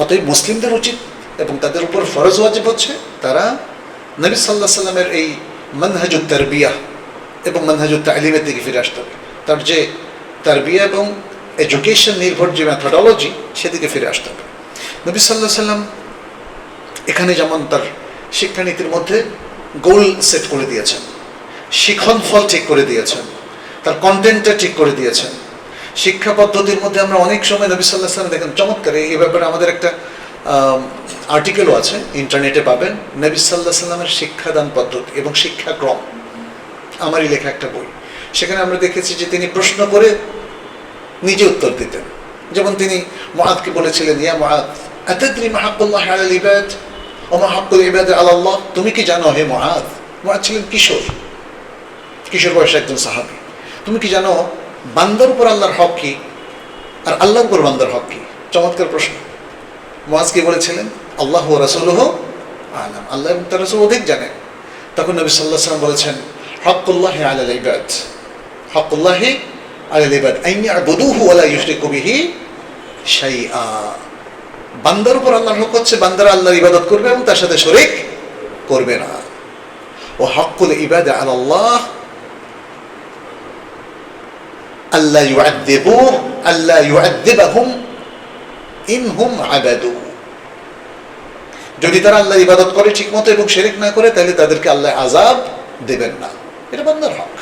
অতএব মুসলিমদের উচিত এবং তাদের উপর ফরজ ওয়াজিব হচ্ছে তারা নবী সাল্লাল্লাহু আলাইহি সাল্লামের এই মানহাজুত তারবিয়া এবং মানহাজুত তালিমের দিকে ফিরে আসতে হবে। তার যে তারবিয়া এবং এডুকেশন নির্ভর যে মেথোডোলজি, সেদিকে ফিরে আসতে হবে। নবী সাল্লাল্লাহু আলাইহি ওয়াসাল্লাম এখানে যেমন তার শিক্ষানীতির মধ্যে গোল সেট করে দিয়েছেন, শিখন ফল ঠিক করে দিয়েছেন, তার কন্টেন্টটা ঠিক করে দিয়েছেন। শিক্ষা পদ্ধতির মধ্যে আমরা অনেক সময় নবী সাল্লাল্লাহু আলাইহি ওয়াসাল্লাম দেখেন চমৎকার, এই ব্যাপারে আমাদের একটা আর্টিকেলও আছে, ইন্টারনেটে পাবেন, নবী সাল্লাল্লাহু আলাইহি ওয়াসাল্লামের শিক্ষাদান পদ্ধতি এবং শিক্ষাক্রম, আমারই লেখা একটা বই। সেখানে আমরা দেখেছি যে তিনি প্রশ্ন করে নিজে উত্তর দিতেন। যেমন তিনি মুআদকে বলেছিলেন, ইয়া মুআদ আতাদরি মা হাক্কুল্লাহি আলাল ইবাদ ওয়া মা হাক্কুল ইবাদ আলাল্লাহ, তুমি কি জানো হে মুআদ? মুআদ ছিলেন কিশোর বয়সে একজন সাহাবী। তুমি কি জানো বান্দার উপর আল্লাহর হক কি আর আল্লাহর উপর বান্দার হক কি? চমৎকার প্রশ্ন। মুআদ কি বলেছিলেন? আল্লাহু ওয়া রাসূলুহু আ'লাম, আল্লাহ এবং তার রাসূল অধিক জানেন। তখন নবী সাল্লাল্লাহু আলাইহি ওয়াসাল্লাম বলেছেন, হাক্কুল্লাহি আলাল ইবাদ, হাক্কুল্লাহি আলাল ইবাদ আন ইয়াবুদুহু ওয়া লা ইউশরিকু বিহি শাইআ। বান্দার উপর আল্লাহর হক হচ্ছে বান্দারা আল্লাহর ইবাদত করবে এবং তার সাথে শরীক করবে না। ও হাক্কুল ইবাদ আলাল্লাহ আল্লা ইউআযযিবাহুম ইনহুম আবাদু। যদি তারা আল্লাহর ইবাদত করে ঠিকমতো এবং শিরক না করে, তাহলে তাদেরকে আল্লাহ আযাব দেবেন না। এটা বান্দার হক।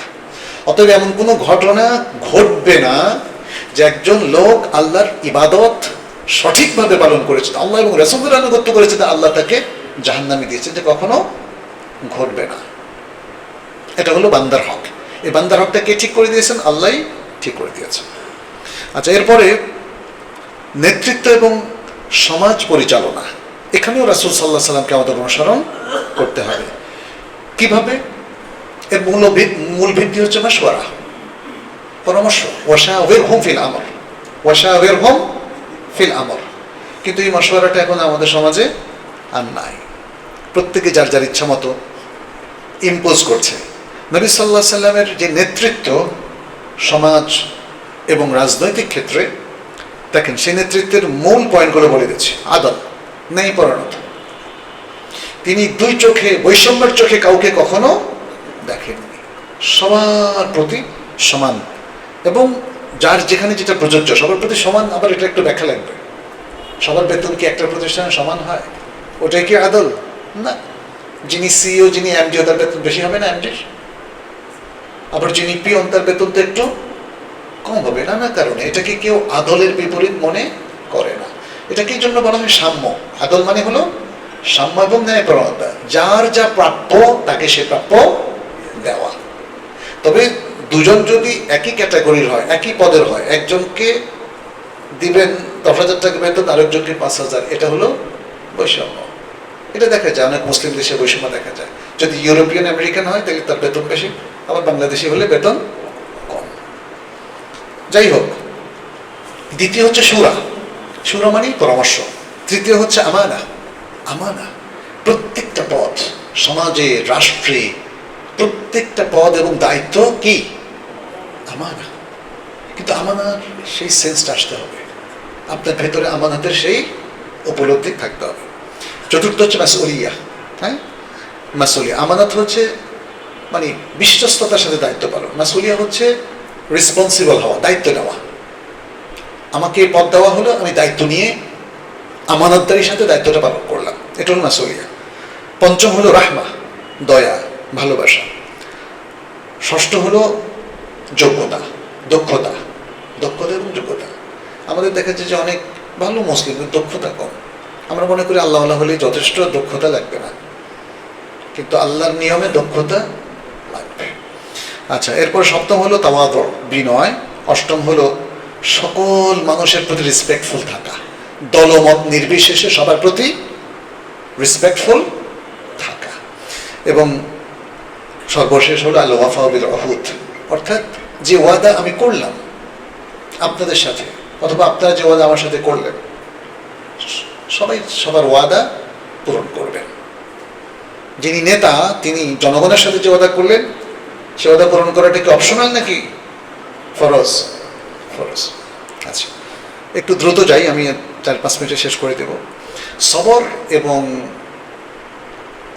অতএব এমন কোনো ঘটনা ঘটবে না যে একজন লোক আল্লাহর ইবাদত সঠিকভাবে পালন করেছে, আল্লাহ এবং রাসূলের আনুগত্য করেছে, তা আল্লাহ তাকে জাহান্নামে দিয়েছে, যে কখনো ঘটবে না। এটা হলো বান্দার হক। এই বান্দার হকটা কে ঠিক করে দিয়েছেন? আল্লাহই ঠিক করে দিয়েছেন। আচ্ছা, এরপরে নেতৃত্ব এবং সমাজ পরিচালনা, এখানেও রাসূল সাল্লাল্লাহু আলাইহি ওয়াসাল্লামকে আমাদের অনুসরণ করতে হবে। কিভাবে? এর মূল ভিত্তি হচ্ছে মাশওয়ারা, পরামর্শ। ওয়াশাওয়িরহুম ফিল আমর, ওয়াশাওয়িরহুম ফিল আমর। কিন্তু এই মাশওয়ারাটা এখন আমাদের সমাজে আর নাই। প্রত্যেকে যার যার ইচ্ছা মতো ইম্পোজ করছে। নবী সাল্লাল্লাহু আলাইহি ওয়াসাল্লামের যে নেতৃত্ব সমাজ এবং রাজনৈতিক ক্ষেত্রে, দেখেন সেই নেতৃত্বের মূল পয়েন্টগুলো বলে দিচ্ছি। আদল, ন্যায়পরায়ণতা। তিনি দুই চোখে, বৈষম্যের চোখে কাউকে কখনো দেখেননি। সবার প্রতি সমান এবং যার যেখানে যেটা প্রযোজ্য সবার প্রতি সমান। আবার এটা একটু ব্যাখ্যা লাগবে। সবার বেতন কি একটা প্রতিষ্ঠানে সমান হয়? ওটাই কি আদল? না। যিনি সিইও, যিনি এমডিও, তার বেতন বেশি হবে না এমডির? আবার যিনি পিয়ন, তার বেতন তো একটু কম হবে না? না কারণে এটাকে কেউ আদলের বিপরীত মনে করে না। এটাকে জন্য বলা হয় সাম্য। আদল মানে হলো সাম্য এবং ন্যায়পরায়ণতা। যার যা প্রাপ্য তাকে সে প্রাপ্য দেওয়া। তবে দুজন যদি একই ক্যাটাগরির হয়, একই পদের হয়, একজনকে দিবেন 10,000 টাকা বেতন, আরেকজনকে 5,000, এটা হলো বৈষম্য। এটা দেখা যায় অনেক মুসলিম দেশে বৈষম্য দেখা যায়। যদি ইউরোপিয়ান আমেরিকান হয় তাহলে তার বেতন বেশি, আবার বাংলাদেশি হলে বেতন কম। যাই হোক, দ্বিতীয় হচ্ছে শুরা। শুরা মানে পরামর্শ। তৃতীয় হচ্ছে আমানা। আমানা, প্রত্যেকটা পদ সমাজে, রাষ্ট্রে, প্রত্যেকটা পদ এবং দায়িত্ব কি আমানা। কিন্তু আমানার সেই সেন্সটা আসতে হবে, আপনার ভেতরে আমানাতের সেই উপলব্ধি থাকতে হবে। চতুর্থ হচ্ছে মাসউলিয়া। হ্যাঁ, মাসউলিয়া। আমানত হচ্ছে মানে বিশ্বস্ততার সাথে দায়িত্ব পালন। মাসউলিয়া হচ্ছে রেসপন্সিবল হওয়া, দায়িত্ব নেওয়া। আমাকে পদ দেওয়া হলো, আমি দায়িত্ব নিয়ে আমানতদারির সাথে দায়িত্বটা পালন করলাম, এটা হলো মাসউলিয়া। পঞ্চম হলো রাহমা, দয়া, ভালোবাসা। ষষ্ঠ হলো যোগ্যতা, দক্ষতা। দক্ষতা এবং যোগ্যতা। আমাদের দেখা যায় যে অনেক ভালো মুসলিম, দক্ষতা কম। আমরা মনে করি আল্লাহ হলেই যথেষ্ট, দক্ষতা লাগবে না। কিন্তু আল্লাহর নিয়মে দক্ষতা লাগবে। আচ্ছা, এরপর সপ্তম হলো তাওয়াদু, বিনয়। অষ্টম হলো সকল মানুষের প্রতি রেসপেক্টফুল থাকা, দলমত নির্বিশেষে সবার প্রতি রেসপেক্টফুল থাকা। এবং সর্বশেষ হলো আল ওয়াফা বিল উহুদ, অর্থাৎ যে ওয়াদা আমি করলাম আপনাদের সাথে, অথবা আপনারা যে ওয়াদা আমার সাথে করলেন, সবাই সবার ওয়াদা পূরণ করবেন। যিনি নেতা, তিনি জনগণের সাথে যে ওয়াদা করলেন, সে ওয়াদা পূরণ করাটা কি অপশনাল নাকি ফরজ? ফরজ। আচ্ছা, একটু দ্রুত যাই, আমি 4-5 মিনিটে শেষ করে দেব। সবর এবং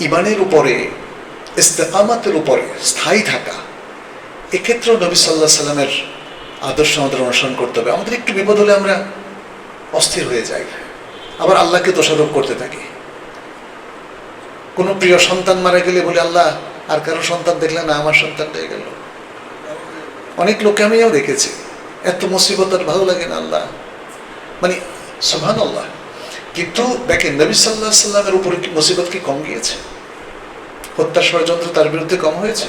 ইমানের উপরে, ইস্তেকামাতের উপরে স্থায়ী থাকা, এক্ষেত্রেও নবী সাল্লাল্লাহু আলাইহি ওয়াসাল্লামের আদর্শ আমাদের অনুসরণ করতে হবে। আমাদের একটু বিপদ হলে আমরা অস্থির হয়ে যাই, আবার আল্লাহকে দোষারোপ করতে থাকি। কোনো প্রিয় সন্তান মারা গেলে বলে আল্লাহ আর কারো সন্তান দেখলে না, আমার সন্তানটাই গেল। অনেক লোককে আমিও দেখেছি, এত মুসিবত আর ভালো লাগে না আল্লাহ, মানে সুবহানাল্লাহ। কিন্তু দেখেন নবী সাল্লাল্লাহু আলাইহি সাল্লামের উপরে কি মুসিবত কি কম গিয়েছে? হত্যার ষড়যন্ত্র তার বিরুদ্ধে কম হয়েছে?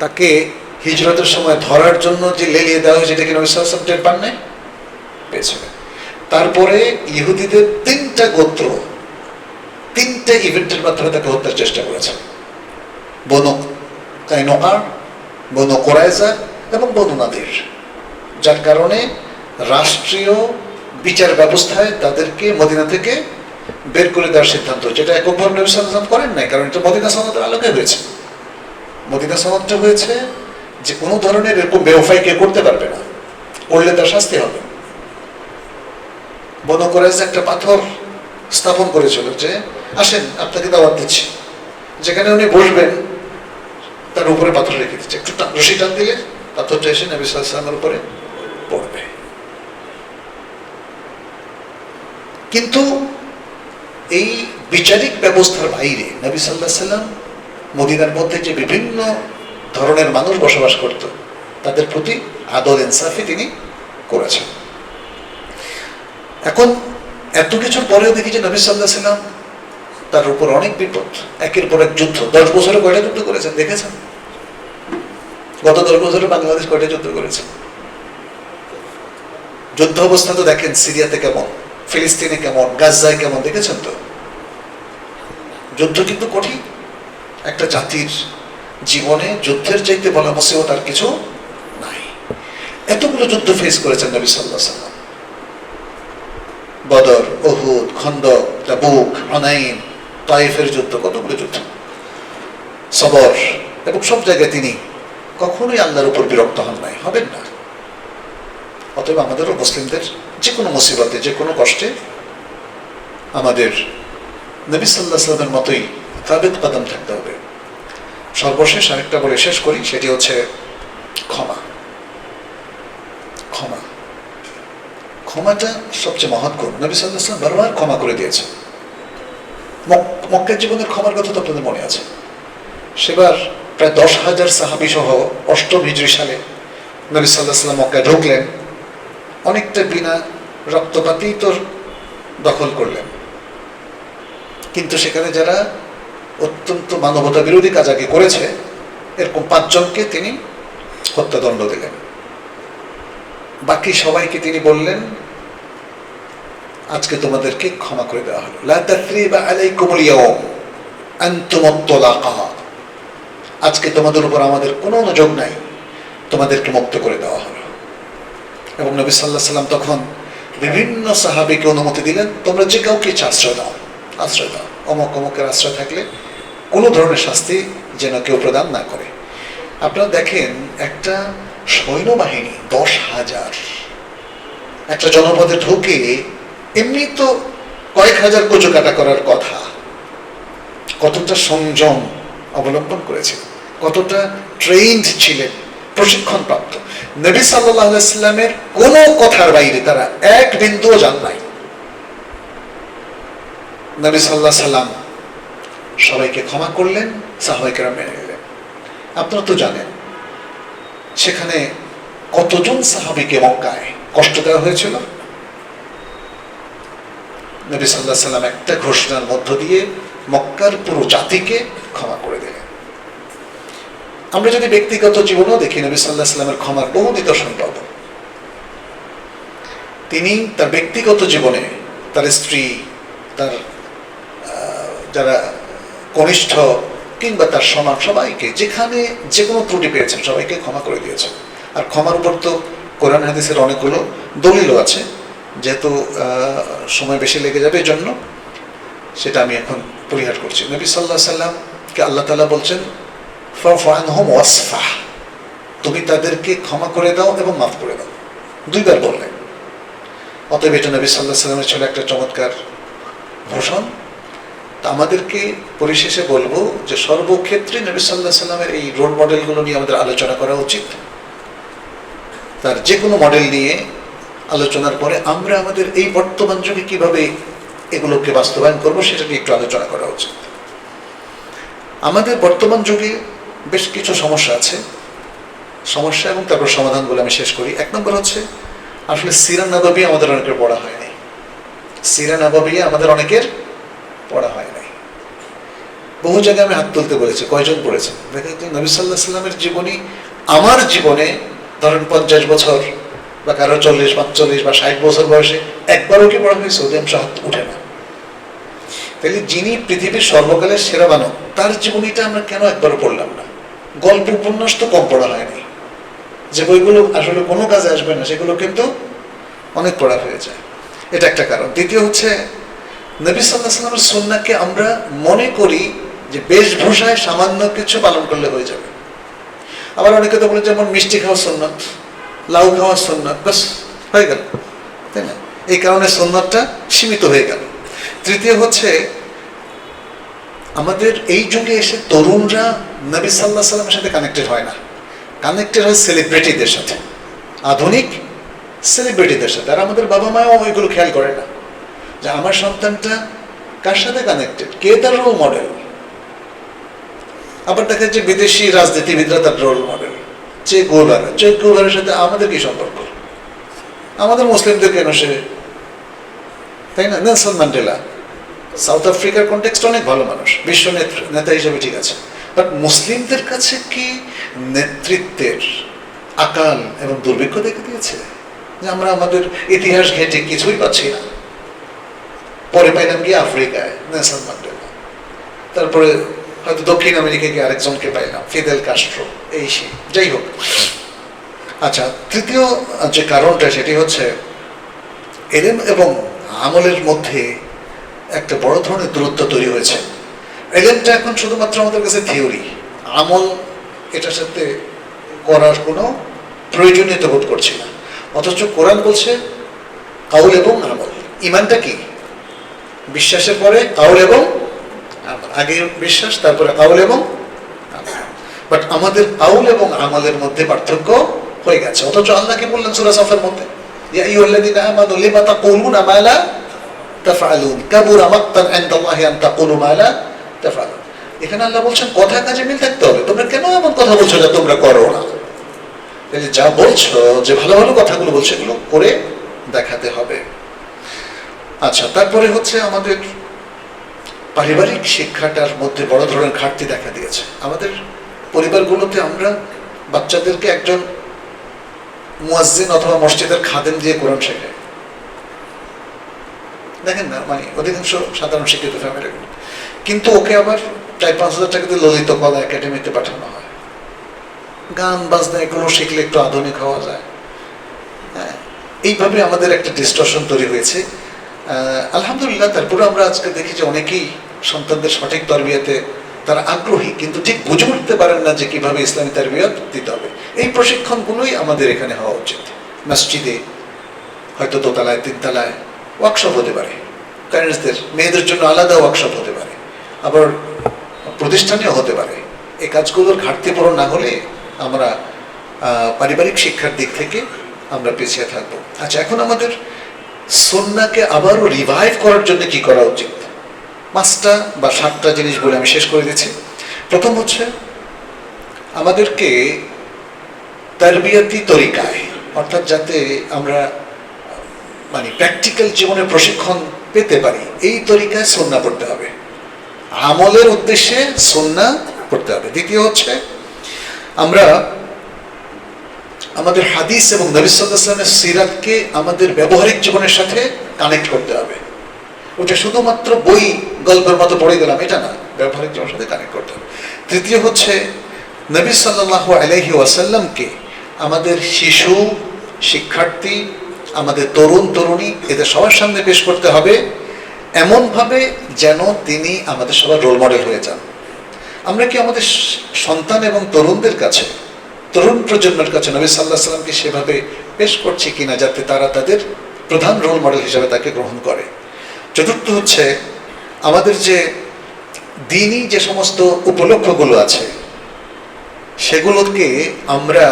তাকে হিজরতের সময় ধরার জন্য যে লেলিয়ে দেওয়া হয়েছে, এটা কি নবী সাল্লাল্লাহু আলাইহি ওয়াসাল্লাম টের পান নাই? পেয়েছিলেন। তারপরে ইহুদিদের 3টা গোত্র 3টে ইভেন্টের মাধ্যমে তাকে হত্যার চেষ্টা করেছে। বনু কায়নুকা, বনু কুরাইজা এবং বনু নাদির, যার কারণে রাষ্ট্রীয় বিচার ব্যবস্থায় তাদেরকে মদিনা থেকে বের করে দেওয়ার সিদ্ধান্ত, যেটা এককভাবে নবী সাল্লাল্লাহু আলাইহি ওয়াসাল্লাম করেন নাই, কারণ এটা মদিনা সনদের আলোকে হয়েছে। মদিনা সনদটা হয়েছে যে কোনো ধরনের এরকম বেওফাই কেউ করতে পারবে না, করলে তার শাস্তি হবে। বনু কুরাইজা একটা পাথর স্থাপন করেছিল যে আসেন আপনাকে দাওয়াত দিচ্ছি, যেখানে উনি বসবেন তার উপরে পাথর রেখে দিচ্ছে, একটু রশি টান দিলে পাথরটা এসে নবী সাল্লাল্লাহু আলাইহি ওয়াসাল্লামের উপরে পড়বে। কিন্তু এই বিচারিক ব্যবস্থার বাইরে নবী সাল্লাল্লাহু আলাইহি ওয়াসাল্লাম মদিনার মধ্যে যে বিভিন্ন ধরনের মানুষ বসবাস করত, তাদের প্রতি আদল ইনসাফি তিনি করেছেন। এখন এত কিছুর পরেও দেখি যে নবী সাল্লাল্লাহু আলাইহি ওয়াসাল্লাম তার উপর অনেক বিপদ, একের পর এক যুদ্ধ। 10 বছরে কয়টা যুদ্ধ করেছেন দেখেছেন? গত 10 বছরে বাংলাদেশ কয়টা যুদ্ধ করেছে? যুদ্ধ অবস্থা তো দেখেন, সিরিয়াতে কেমন, ফিলিস্তিনে কেমন, গাজায় কেমন, দেখেছেন তো? যুদ্ধ কিন্তু কঠিন। একটা জাতির জীবনে যুদ্ধের চাইতে বলা মুসিবত আর কিছু নাই। এতগুলো যুদ্ধ ফেস করেছেন নবী সাল্লাল্লাহু আলাইহি ওয়াসাল্লাম। বদর, উহুদ, খন্দক, তাবুক, হুনাইন, তায়েফের যুদ্ধ, কতগুলো যুদ্ধ, সবর, এবং সব জায়গায় তিনি কখনোই আল্লাহর উপর বিরক্ত হন নাই, হবেন না। অতএব আমাদেরও মুসলিমদের যে কোনো মুসিবতে, যে কোনো কষ্টে আমাদের নবী সাল্লাল্লাহু আলাইহি ওয়াসাল্লামের মতোই সাবিত কদম থাকতে হবে। সর্বশেষ আরেকটা বলে শেষ করি, সেটি হচ্ছে ক্ষমা। ক্ষমা, ক্ষমাটা সবচেয়ে মহৎ গুণ। নবী সাল্লাল্লাহু আলাইহি ওয়াসাল্লাম বারবার ক্ষমা করে দিয়েছেন। মক্কার জীবনের ক্ষমার কথা তো আপনাদের মনে আছে। সেবার প্রায় 10,000 সাহাবী সহ 8ম হিজরি সালে নবী সাল্লাল্লাহু আলাইহি ওয়াসাল্লাম মক্কায় ঢুকলেন, অনেকটা বিনা রক্তপাতেই তো দখল করলেন। কিন্তু সেখানে যারা অত্যন্ত মানবতা বিরোধী কাজ আগে করেছে, এরকম 5 জনকে তিনি হত্যাদণ্ড দিলেন। বাকি সবাইকে তিনি বললেন, আজকে তোমাদেরকে ক্ষমা করে দেওয়া হলো, লা তাসরিবা আলাইকুমুল ইয়াওম আনতুমুত তুলাকা, আজকে তোমাদের উপর আমাদের কোনো অনুযোগ নাই, তোমাদেরকে মুক্ত করে দেওয়া হলো। এবং নবী সাল্লাল্লাহু আলাইহি ওয়াসাল্লাম তখন বিভিন্ন সাহাবীকে অনুমতি দিলেন, তোমরা যে কাউকে আশ্রয় দাও, আশ্রয় দাও, অমুক অমুকের আশ্রয় থাকলে কোনো ধরনের শাস্তি যেন কেউ প্রদান না করে। আপনারা দেখেন, একটা সৈন্যবাহিনী 10,000 একটা জনপদে ঢুকে, এমনি তো কয়েক হাজার কচু কাটা করার কথা, কতটা সংযম অবলম্বন করেছেন, কতটা ট্রেইনড ছিলেন, প্রশিক্ষণ প্রাপ্ত। নবী সাল্লাল্লাহু আলাইহি ওয়াসাল্লামের কোনো কথার বাইরে তারা এক বিন্দুও যান নাই। নবী সাল্লাল্লাহু আলাইহি ওয়াসাল্লাম সবাইকে ক্ষমা করলেন, সাহাবায়ে কেরাম মেনে নিলেন। আপনারা তো জানেন সেখানে কতজন সাহাবীকে মক্কায় কষ্ট দেওয়া হয়েছিল। নবী সাল্লাল্লাহু আলাইহি ওয়াসাল্লাম একটা ঘোষণার মধ্য দিয়ে মক্কার পুরো জাতিকে ক্ষমা করে দিলেন। আমরা যদি ব্যক্তিগত জীবনেও দেখি, নবী সাল্লাল্লাহু আলাইহি ওয়াসাল্লামের ক্ষমার বহু নিদর্শন পাব। তিনি তার ব্যক্তিগত জীবনে তার স্ত্রী, তার যারা কনিষ্ঠ কিংবা তার সমান সবাইকে, যেখানে যে কোনো ত্রুটি পেয়েছেন সবাইকে ক্ষমা করে দিয়েছেন। আর ক্ষমার উপর তো কোরআন হাদিসের অনেকগুলো দলিলও আছে, যেহেতু সময় বেশি লেগে যাবে এই জন্য সেটা আমি এখন পরিহার করছি। নবী সাল্লাল্লাহু আলাইহি ওয়াসাল্লামকে আল্লাহ তাআলা বলছেন, ফা'ফু আনহুম ওয়াসফাহ, তুমি তাদেরকে ক্ষমা করে দাও এবং মাফ করে দাও, 2 বার বললেন। অতএব এটা নবী সাল্লাল্লাহু আলাইহি ওয়াসাল্লামের ছিল একটা চমৎকার ঘোষণ। তা আমাদেরকে পরিশেষে বলবো যে সর্বক্ষেত্রে নবী সাল্লাল্লাহু আলাইহি ওয়াসাল্লামের এই রোল মডেলগুলো নিয়ে আমাদের আলোচনা করা উচিত। তার যে কোনো মডেল নিয়ে আলোচনার পরে আমরা আমাদের এই বর্তমান যুগে কিভাবে এগুলোকে বাস্তবায়ন করবো সেটা নিয়ে একটু আলোচনা করা উচিত। আমাদের বর্তমান যুগে বেশ কিছু সমস্যা আছে, সমস্যা এবং তারপর সমাধানগুলো আমি শেষ করি। এক নম্বর হচ্ছে, আসলে সিরাত নববী আমাদের অনেকের পড়া হয় নাই। সিরাত নববী আমাদের অনেকের পড়া হয় নাই। বহু জায়গায় আমি হাত তুলতে বলেছি, কয়জন পড়েছেন? দেখেন তো, নবী সাল্লাল্লাহু আলাইহি ওয়াসাল্লামের জীবনী আমার জীবনে ধরেন 50 বছর বা কারো 40, 45 বা 60 বছর বয়সে একবারও কি পড়া হয়েছে? অধিকাংশ হাত উঠে না। তাহলে যিনি পৃথিবীর সর্বকালের সেরা মানব, তার জীবনীটা আমরা কেন একবারও পড়লাম না? গল্প উপন্যাস তো কম পড়া হয়নি, যে বইগুলো আসলে কোনো কাজে আসবে না সেগুলো কিন্তু অনেক পড়া হয়ে যায়। এটা একটা কারণ। দ্বিতীয় হচ্ছে, নবী সাল্লাল্লাহু আলাইহি ওয়াসাল্লামের সুন্নাহকে আমরা মনে করি যে বেশভূষায় সামান্য কিছু পালন করলে হয়ে যাবে। আবার অনেকে তো বলে যেমন মিষ্টি খাওয়া সুন্নাত, লাউ খাওয়া সুন্নাত, বাস হয়ে গেল, তাই না? এই কারণে সুন্নাতটা সীমিত হয়ে গেল। তৃতীয় হচ্ছে, আমাদের এই যুগে এসে তরুণরা নবী সাল্লাল্লাহু আলাইহি ওয়াসাল্লামের সাথে কানেক্টেড হয় না, কানেক্টেড হয় সেলিব্রিটিদের সাথে, আধুনিক সেলিব্রিটিদের সাথে। আর আমাদের বাবা মাও ওইগুলো খেয়াল করে না যে আমার সন্তানটা কার সাথে কানেক্টেড, কে তার রোল মডেল। আবার দেখা যাচ্ছে বিদেশি রাজনীতিবিদরা তার রোল মডেল। চে গুভারের সাথে আমাদের কি সম্পর্ক? আমাদের মুসলিমদের কেন সে, তাই না? নেলসন ম্যান্ডেলা সাউথ আফ্রিকার কনটেক্সট অনেক ভালো মানুষ, বিশ্ব নেতা হিসেবে ঠিক আছে, বাট মুসলিমদের কাছে কি নেতৃত্বের আকাল এবং দুর্ভিক্ষ দেখে দিয়েছে যে আমরা আমাদের ইতিহাস ঘেঁটে কিছুই পাচ্ছি না? পরে পাইলাম গিয়ে আফ্রিকায় নেলসন ম্যান্ডেলা, তারপরে হয়তো দক্ষিণ আমেরিকায় গিয়ে আরেকজনকে পাইলাম, ফিদেল কাস্ট্রো, এই সেই, যাই হোক। আচ্ছা, তৃতীয় যে কারণটা সেটি হচ্ছে, ইলম এবং আমলের মধ্যে একটা বড় ধরনের দূরত্ব তৈরি হয়েছে। ইলমটা এখন শুধুমাত্র আমাদের কাছে থিওরি, আমল এটার সাথে করার কোনো প্রয়োজনীয়তা বোধ করছি না। অথচ কোরআন বলছে কাউল এবং আমল। ইমানটা কি? বিশ্বাসের পরে কাউল এবং আমল, আগে বিশ্বাস তারপরে কাউল এবং আমল। বাট আমাদের কাউল এবং আমলের মধ্যে পার্থক্য হয়ে গেছে। অথচ আল্লাহ কি বললেন সূরা সাফের মধ্যে, ইয়া আইয়ুহাল্লাযীনা আমানু লিমা তাকুলুনা মা লা তাফআলুন কাবুরা মাকতান ইনদাল্লাহি আন তাকুলু মা লা তাফআলুন। এখানে আল্লাহ বলছেন কথা কাজে মিল থাকতে হবে। তোমরা কেন এমন কথা বলছো যা তোমরা করো না? তাহলে যা বলছো, যে ভালো ভালো কথাগুলো বলছো, এগুলো করে দেখাতে হবে। আচ্ছা, তারপরে হচ্ছে আমাদের পারিবারিক শিক্ষাটার মধ্যে বড় ধরনের ঘাটতি দেখা দিয়েছে। আমাদের পরিবারগুলোতে আমরা বাচ্চাদেরকে একজন মুয়াজ্জিন অথবা মসজিদের খাদেম দিয়ে কোরআন শেখাই, দেখেন না, মানে অধিকাংশ সাধারণ শিক্ষিত ফ্যামিলিগুলো। কিন্তু ওকে আবার 4-5 হাজার টাকা দিয়ে ললিত কলা একাডেমিতে পাঠানো হয়। গান বাজনা এগুলো শিখলে একটু আধুনিক হওয়া যায়। হ্যাঁ, এইভাবে আমাদের একটা ডিস্টরশন তৈরি হয়েছে। আলহামদুলিল্লাহ, তারপরে আমরা আজকে দেখি যে অনেকেই সন্তানদের সঠিক তরবিয়াতে তারা আগ্রহী, কিন্তু ঠিক বুঝে উঠতে পারেন না যে কিভাবে ইসলামী তরবিয়ত দিতে হবে। এই প্রশিক্ষণগুলোই আমাদের এখানে হওয়া উচিত। মসজিদে, হয়তো দোতলায়, 3তলায় ওয়ার্কশপ হতে পারে, প্যারেন্টসদের, মেয়েদের জন্য আলাদা ওয়ার্কশপ হতে পারে, আবার প্রতিষ্ঠানেও হতে পারে। এই কাজগুলোর ঘাটতি পূরণ না হলে আমরা পারিবারিক শিক্ষার দিক থেকে আমরা পিছিয়ে থাকবো। আচ্ছা, এখন আমাদের সুন্নাহকে আবারও রিভাইভ করার জন্য কি করা উচিত? 5টা বা 7টা জিনিস বলে আমি শেষ করে দিচ্ছি। প্রথম হচ্ছে, আমাদেরকে তারবিয়াতি তরিকায়, অর্থাৎ যাতে আমরা মানে প্র্যাকটিক্যাল জীবনে প্রশিক্ষণ পেতে পারি, এই তরিকায় সুন্নাহ পড়তে হবে, আমলের উদ্দেশ্যে সুন্নাহ পড়তে হবে। দ্বিতীয় হচ্ছে, আমরা আমাদের হাদিস এবং নবী সাল্লাল্লাহু আলাইহি ওয়াসাল্লামের সিরাতকে আমাদের ব্যবহারিক জীবনের সাথে কানেক্ট করতে হবে। ওটা শুধুমাত্র বই গল্পের মতো পড়ে গেলাম এটা না, ব্যবহারিক জীবনের সাথে কানেক্ট করতে হবে। তৃতীয় হচ্ছে, নবী সাল্লাল্লাহু আলাইহি ওয়াসাল্লামকে আমাদের শিশু, শিক্ষার্থী, আমাদের তরুণ তরুণী, এদের সবার সামনে পেশ করতে হবে এমনভাবে যেন তিনি আমাদের সবার রোল মডেল হয়ে যান। আমরা কি আমাদের সন্তান এবং তরুণদের কাছে, তরুণ প্রজন্মের কাছে নবী সাল্লাল্লাহু আলাইহি ওয়াসাল্লামকে সেভাবে পেশ করছি কিনা যাতে তারা তাদের প্রধান রোল মডেল হিসেবে তাকে গ্রহণ করে? চতুর্থ হচ্ছে, আমাদের যে দ্বীনি যে সমস্ত উপলক্ষগুলো আছে সেগুলোকে আমরা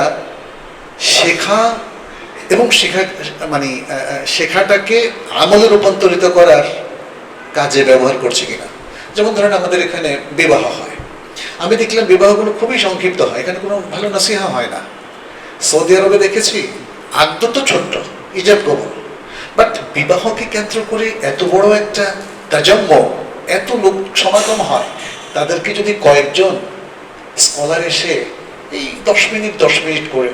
শেখা এবং শেখাটাকে আমলে রূপান্তরিত করার কাজে ব্যবহার করছে কিনা। যেমন ধরেন আমাদের এখানে বিবাহ হয়, আমি দেখলাম বিবাহগুলো খুবই সংক্ষিপ্ত হয়, এখানে কোনো ভালো নসিহা হয় না। সৌদি আরবে দেখেছি আদ্য তো ছোট্ট, ইজাব কবুল, বাট বিবাহকে কেন্দ্র করে এত বড় একটা তাজাম্ম, এত লোক সমাগম হয়। তাদেরকে যদি কয়েকজন স্কলার এসে এই 10 মিনিট করে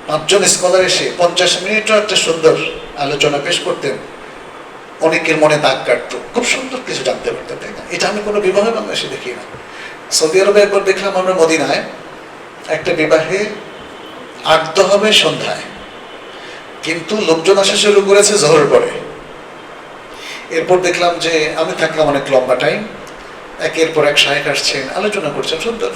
5জন স্কলার এসে 50 মিনিটও একটা সুন্দর আলোচনা পেশ করতেন, অনেকের মনে দাগ কাটতো, খুব সুন্দর কিছু জানতে পারতেন, তাই না? এটা আমি কোনো বিবাহে বাংলাদেশে দেখি না। সৌদি আরবে একবার দেখলাম আমরা মদিনায় একটা বিবাহে আদ্য হবে সন্ধ্যায়, কিন্তু লোকজন আসা শুরু করেছে জোহরের পরে। এরপর দেখলাম যে আমি থাকলাম অনেক লম্বা টাইম, একের পর এক শায়েখ আসছেন, আলোচনা করছেন সুন্দর,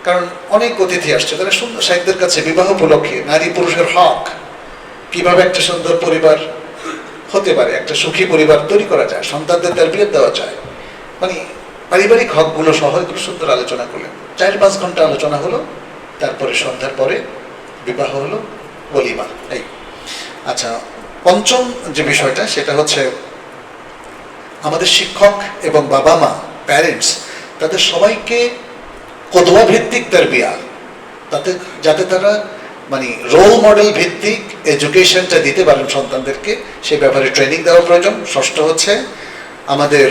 কারণ অনেক অতিথি আসছে, তারা সুন্দর শায়েখদের কাছে বিবাহ উপলক্ষে নারী পুরুষের হক, কিভাবে একটা সুন্দর পরিবার হতে পারে, একটা সুখী পরিবার তৈরি করা যায়, সন্তানদের তারবিয়ত দেওয়া যায়, মানে পারিবারিক হকগুলো সহ খুব সুন্দর আলোচনা করলেন। 4-5 ঘন্টা আলোচনা হলো, তারপরে সন্ধ্যার পরে বিবাহ হলো, ওলিমা। এই আচ্ছা, পঞ্চম যে বিষয়টা সেটা হচ্ছে আমাদের শিক্ষক এবং বাবা মা, প্যারেন্টস, তাদের সবাইকে কদওয়া ভিত্তিক তারবিয়া, যাতে তারা মানে রোল মডেল ভিত্তিক এডুকেশনটা দিতে পারেন সন্তানদেরকে, সেই ব্যাপারে ট্রেনিং দেওয়া প্রয়োজন। ষষ্ঠ হচ্ছে আমাদের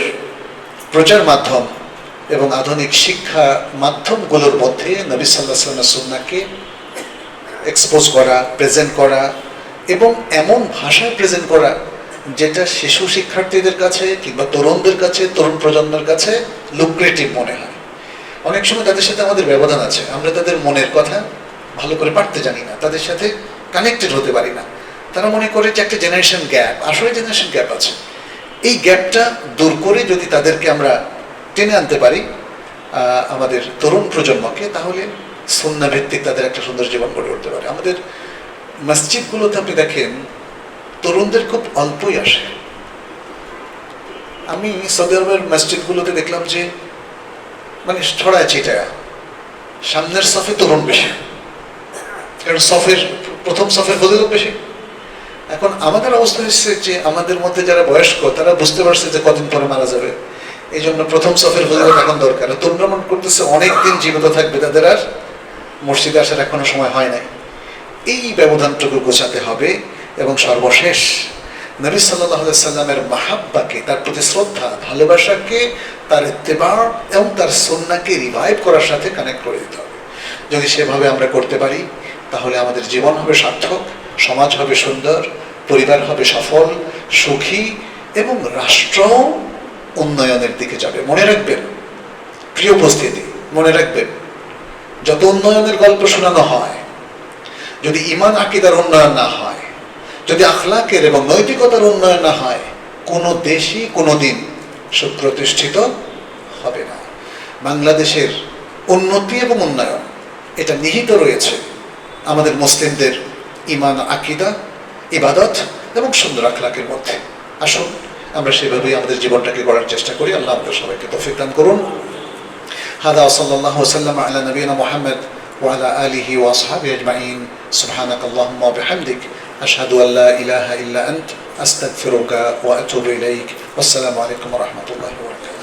প্রচার মাধ্যম এবং আধুনিক শিক্ষা মাধ্যমগুলোর মধ্যে নবী সাল্লাল্লাহু আলাইহি ওয়াসাল্লামের সুন্নাহকে এক্সপোজ করা, প্রেজেন্ট করা, এবং এমন ভাষায় প্রেজেন্ট করা যেটা শিশু শিক্ষার্থীদের কাছে কিংবা তরুণদের কাছে, তরুণ প্রজন্মের কাছে লুক্রেটিভ মনে হয়। অনেক সময় তাদের সাথে আমাদের ব্যবধান আছে, আমরা তাদের মনের কথা ভালো করে পারতে জানি না, তাদের সাথে কানেক্টেড হতে পারি না। তারা মনে করে যে একটা জেনারেশন গ্যাপ, আসলে জেনারেশন গ্যাপ আছে। এই গ্যাপটা দূর করে যদি তাদেরকে আমরা টেনে আনতে পারি আমাদের তরুণ প্রজন্মকে, তাহলে সুন্নাহ ভিত্তিক তাদের একটা সুন্দর জীবন গড়ে উঠতে পারে। আমাদের মসজিদগুলোতে আপনি দেখেন তরুণদের খুব অল্পই আসে। আমি সৌদি আরবের মসজিদগুলোতে দেখলাম যে মানে ছড়ায় ছিটায়া, সামনের সফে তরুণ বেশি, কারণ প্রথম সফের ফজিলত বেশি। এখন আমাদের অবস্থা হচ্ছে যে আমাদের মধ্যে যারা বয়স্ক তারা বুঝতে পারছে যে কদিন পরে মারা যাবে, এই জন্য প্রথম সফের ফজিলত এখন দরকার। তরুণরা মনে করতেছে অনেকদিন জীবিত থাকবে, তাদের আর মসজিদে আসার এখনো সময় হয় নাই। এই ব্যবধানটুকু গোছাতে হবে। এবং সর্বশেষ নবী সাল্লাল্লাহু আলাইহি সাল্লামের মাহাব্বাকে, তার প্রতি শ্রদ্ধা, ভালোবাসাকে, তার ইত্তেবা এবং তার সুন্নাহকে রিভাইভ করার সাথে কানেক্ট করে দিতে হবে। যদি সেভাবে আমরা করতে পারি তাহলে আমাদের জীবন হবে সার্থক, সমাজ হবে সুন্দর, পরিবার হবে সফল, সুখী, এবং রাষ্ট্র উন্নয়নের দিকে যাবে। মনে রাখবেন প্রিয় উপস্থিতি, মনে রাখবেন যত উন্নয়নের গল্প শোনানো হয়, যদি ঈমান আকীদার উন্নয়ন না হয়, যদি আখলাকের এবং নৈতিকতার উন্নয়ন না হয়, কোনো দেশই কোনোদিন সুপ্রতিষ্ঠিত হবে না। বাংলাদেশের উন্নতি এবং উন্নয়ন এটা নিহিত রয়েছে আমাদের মুসলিমদের ঈমান, আকীদা, ইবাদত এবং সুন্দর আখলাকের মধ্যে। আসুন আমরা সেভাবেই আমাদের জীবনটাকে গড়ার চেষ্টা করি। আল্লাহ আমাদের সবাইকে তৌফিক দান করুন। হাদা সাল্লাল্লাহু আলাইহি ওয়াসাল্লাম আলা নবিয়িনা মুহাম্মদ ওয়া আলা আলিহি ওয়া আসহাবিহি আজমাইন। সুবহানাকাল্লাহুম্মা ওয়া বিহামদিক আশহাদু আল্লা ইলাহা ইল্লা আনত আস্তাগফিরুকা ওয়া আতুবু ইলাইক। ওয়াসসালামু আলাইকুম ওয়া রাহমাতুল্লাহি ওয়া বারাকাতুহু।